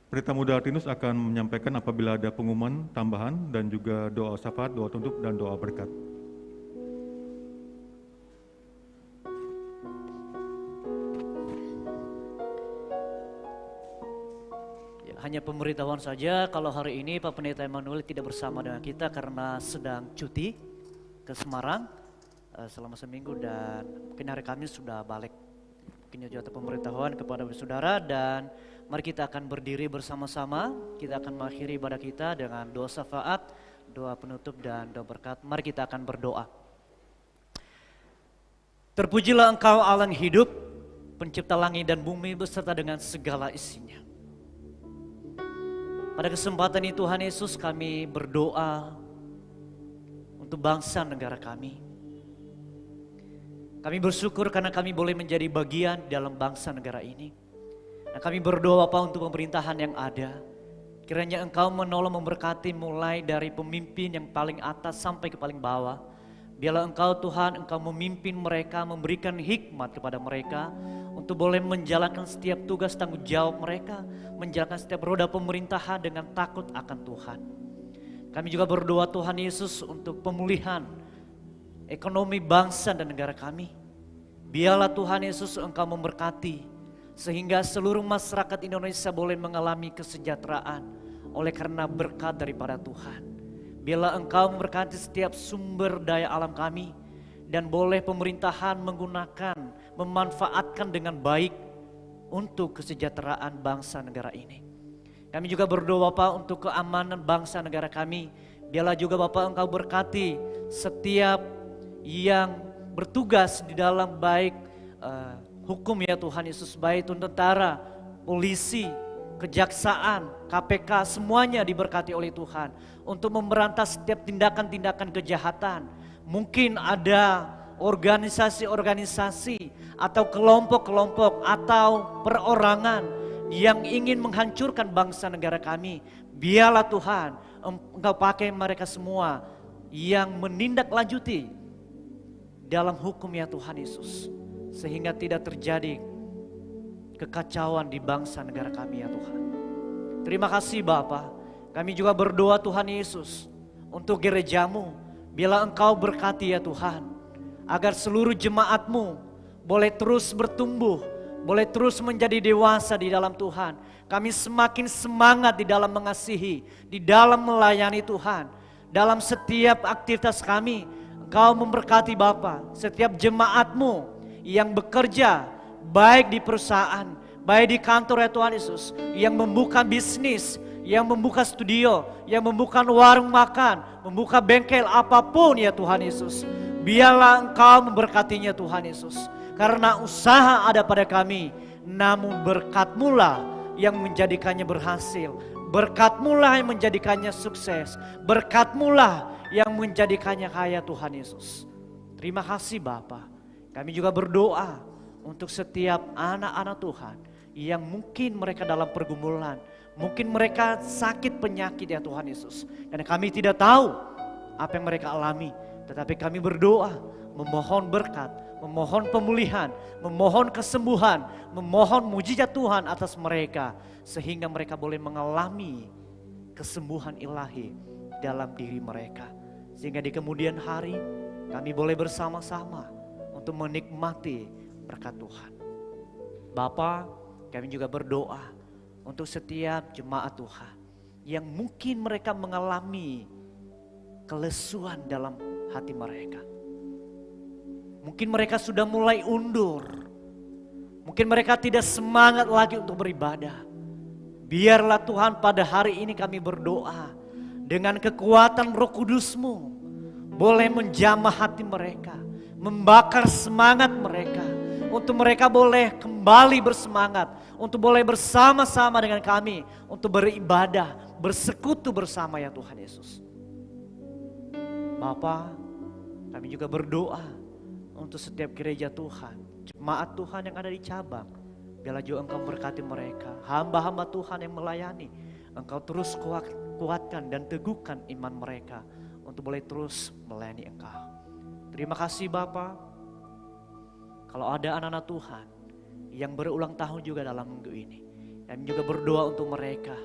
Pendeta Muda Artinus akan menyampaikan apabila ada pengumuman tambahan dan juga doa syafaat, doa tutup, dan doa berkat. Ya, hanya pemberitahuan saja kalau hari ini Pak Pendeta Emmanuel tidak bersama dengan kita karena sedang cuti ke Semarang selama seminggu dan mungkin hari Kamis sudah balik. Mungkin juga pemberitahuan kepada saudara dan mari kita akan berdiri bersama-sama. Kita akan mengakhiri ibadah kita dengan doa syafaat, doa penutup dan doa berkat. Mari kita akan berdoa. Terpujilah Engkau Allah yang hidup, pencipta langit dan bumi beserta dengan segala isinya. Pada kesempatan ini Tuhan Yesus kami berdoa untuk bangsa negara kami. Kami bersyukur karena kami boleh menjadi bagian dalam bangsa negara ini. Nah, kami berdoa Bapak untuk pemerintahan yang ada. Kiranya Engkau menolong memberkati mulai dari pemimpin yang paling atas sampai ke paling bawah. Biarlah Engkau Tuhan, Engkau memimpin mereka, memberikan hikmat kepada mereka untuk boleh menjalankan setiap tugas tanggung jawab mereka, menjalankan setiap roda pemerintahan dengan takut akan Tuhan. Kami juga berdoa Tuhan Yesus untuk pemulihan ekonomi bangsa dan negara kami. Biarlah Tuhan Yesus Engkau memberkati sehingga seluruh masyarakat Indonesia boleh mengalami kesejahteraan oleh karena berkat daripada Tuhan. Biarlah Engkau memberkati setiap sumber daya alam kami dan boleh pemerintahan menggunakan, memanfaatkan dengan baik untuk kesejahteraan bangsa negara ini. Kami juga berdoa Bapak untuk keamanan bangsa negara kami. Biarlah juga Bapak Engkau berkati setiap yang bertugas di dalam baik hukum ya Tuhan Yesus, baik itu tentara, polisi, kejaksaan, KPK, semuanya diberkati oleh Tuhan untuk memberantas setiap tindakan-tindakan kejahatan. Mungkin ada organisasi-organisasi atau kelompok-kelompok atau perorangan yang ingin menghancurkan bangsa negara kami. Biarlah Tuhan Engkau pakai mereka semua yang menindaklanjuti dalam hukum ya Tuhan Yesus, sehingga tidak terjadi kekacauan di bangsa negara kami ya Tuhan. Terima kasih Bapa. Kami juga berdoa Tuhan Yesus untuk gerejamu. Bila Engkau berkati ya Tuhan, agar seluruh jemaat-Mu boleh terus bertumbuh, boleh terus menjadi dewasa di dalam Tuhan. Kami semakin semangat di dalam mengasihi, di dalam melayani Tuhan. Dalam setiap aktivitas kami, Engkau memberkati Bapa, setiap jemaat-Mu yang bekerja, baik di perusahaan, baik di kantor ya Tuhan Yesus, yang membuka bisnis, yang membuka studio, yang membuka warung makan, membuka bengkel apapun ya Tuhan Yesus. Biarlah Engkau memberkatinya Tuhan Yesus. Karena usaha ada pada kami, namun berkat-Mu lah yang menjadikannya berhasil. Berkat-Mu lah yang menjadikannya sukses. Berkat-Mu lah yang menjadikannya kaya Tuhan Yesus. Terima kasih Bapa. Kami juga berdoa untuk setiap anak-anak Tuhan yang mungkin mereka dalam pergumulan, mungkin mereka sakit penyakit ya Tuhan Yesus. Dan kami tidak tahu apa yang mereka alami. Tetapi kami berdoa, memohon berkat, memohon pemulihan, memohon kesembuhan, memohon mujizat Tuhan atas mereka. Sehingga mereka boleh mengalami kesembuhan ilahi dalam diri mereka. Sehingga di kemudian hari kami boleh bersama-sama untuk menikmati berkat Tuhan. Bapa, kami juga berdoa untuk setiap jemaat Tuhan yang mungkin mereka mengalami kelesuan dalam hati mereka. Mungkin mereka sudah mulai undur. Mungkin mereka tidak semangat lagi untuk beribadah. Biarlah Tuhan pada hari ini kami berdoa dengan kekuatan Roh Kudus-Mu boleh menjamah hati mereka, membakar semangat mereka. Untuk mereka boleh kembali bersemangat, untuk boleh bersama-sama dengan kami, untuk beribadah, bersekutu bersama ya Tuhan Yesus. Bapa, kami juga berdoa untuk setiap gereja Tuhan, jemaat Tuhan yang ada di cabang. Biarlah juga Engkau berkati mereka, hamba-hamba Tuhan yang melayani. Engkau terus kuatkan dan teguhkan iman mereka untuk boleh terus melayani Engkau. Terima kasih Bapa. Kalau ada anak-anak Tuhan yang berulang tahun juga dalam minggu ini, kami juga berdoa untuk mereka.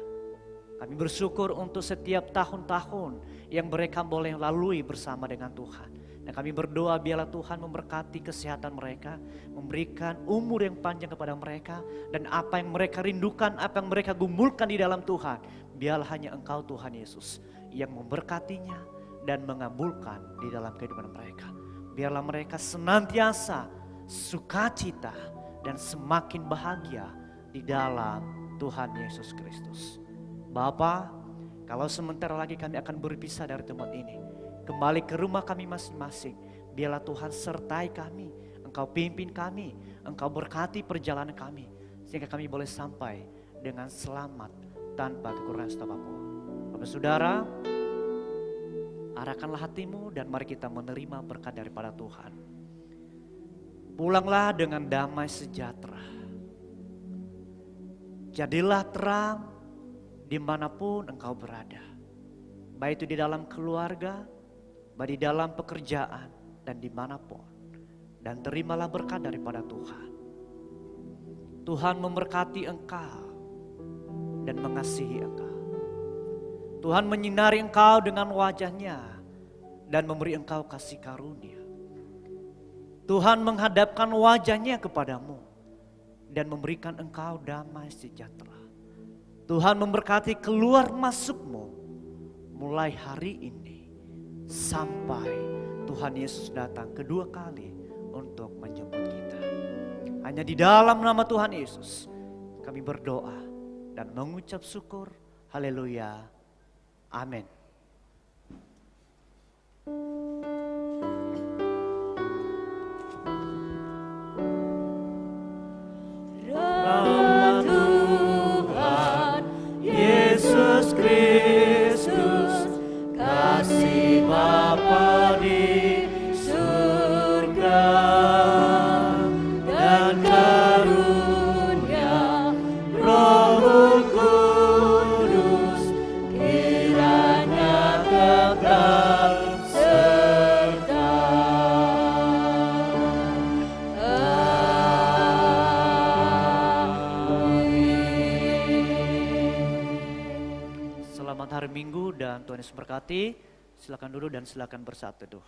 Kami bersyukur untuk setiap tahun-tahun yang mereka boleh lalui bersama dengan Tuhan. Dan kami berdoa biarlah Tuhan memberkati kesehatan mereka, memberikan umur yang panjang kepada mereka. Dan apa yang mereka rindukan, apa yang mereka gumulkan di dalam Tuhan, biarlah hanya Engkau Tuhan Yesus yang memberkatinya dan mengabulkan di dalam kehidupan mereka. Biarlah mereka senantiasa sukacita dan semakin bahagia di dalam Tuhan Yesus Kristus. Bapa, kalau sementara lagi kami akan berpisah dari tempat ini, kembali ke rumah kami masing-masing, biarlah Tuhan sertai kami, Engkau pimpin kami, Engkau berkati perjalanan kami, sehingga kami boleh sampai dengan selamat tanpa kekurangan apapun. Bapak Saudara, arahkanlah hatimu dan mari kita menerima berkat daripada Tuhan. Pulanglah dengan damai sejahtera. Jadilah terang dimanapun engkau berada. Baik itu di dalam keluarga, baik di dalam pekerjaan, dan dimanapun. Dan terimalah berkat daripada Tuhan. Tuhan memberkati engkau dan mengasihi engkau. Tuhan menyinari engkau dengan wajah-Nya dan memberi engkau kasih karunia. Tuhan menghadapkan wajah-Nya kepadamu dan memberikan engkau damai sejahtera. Tuhan memberkati keluar masukmu mulai hari ini sampai Tuhan Yesus datang kedua kali untuk menjemput kita. Hanya di dalam nama Tuhan Yesus kami berdoa dan mengucap syukur. Haleluya. Amin. Tuhan Yesus Kristus, kasih Bapa di surga dan karunia Roh Kudus kiranya Minggu dan Tuhan Yesus berkati. Silakan duduk dan silakan bersatu.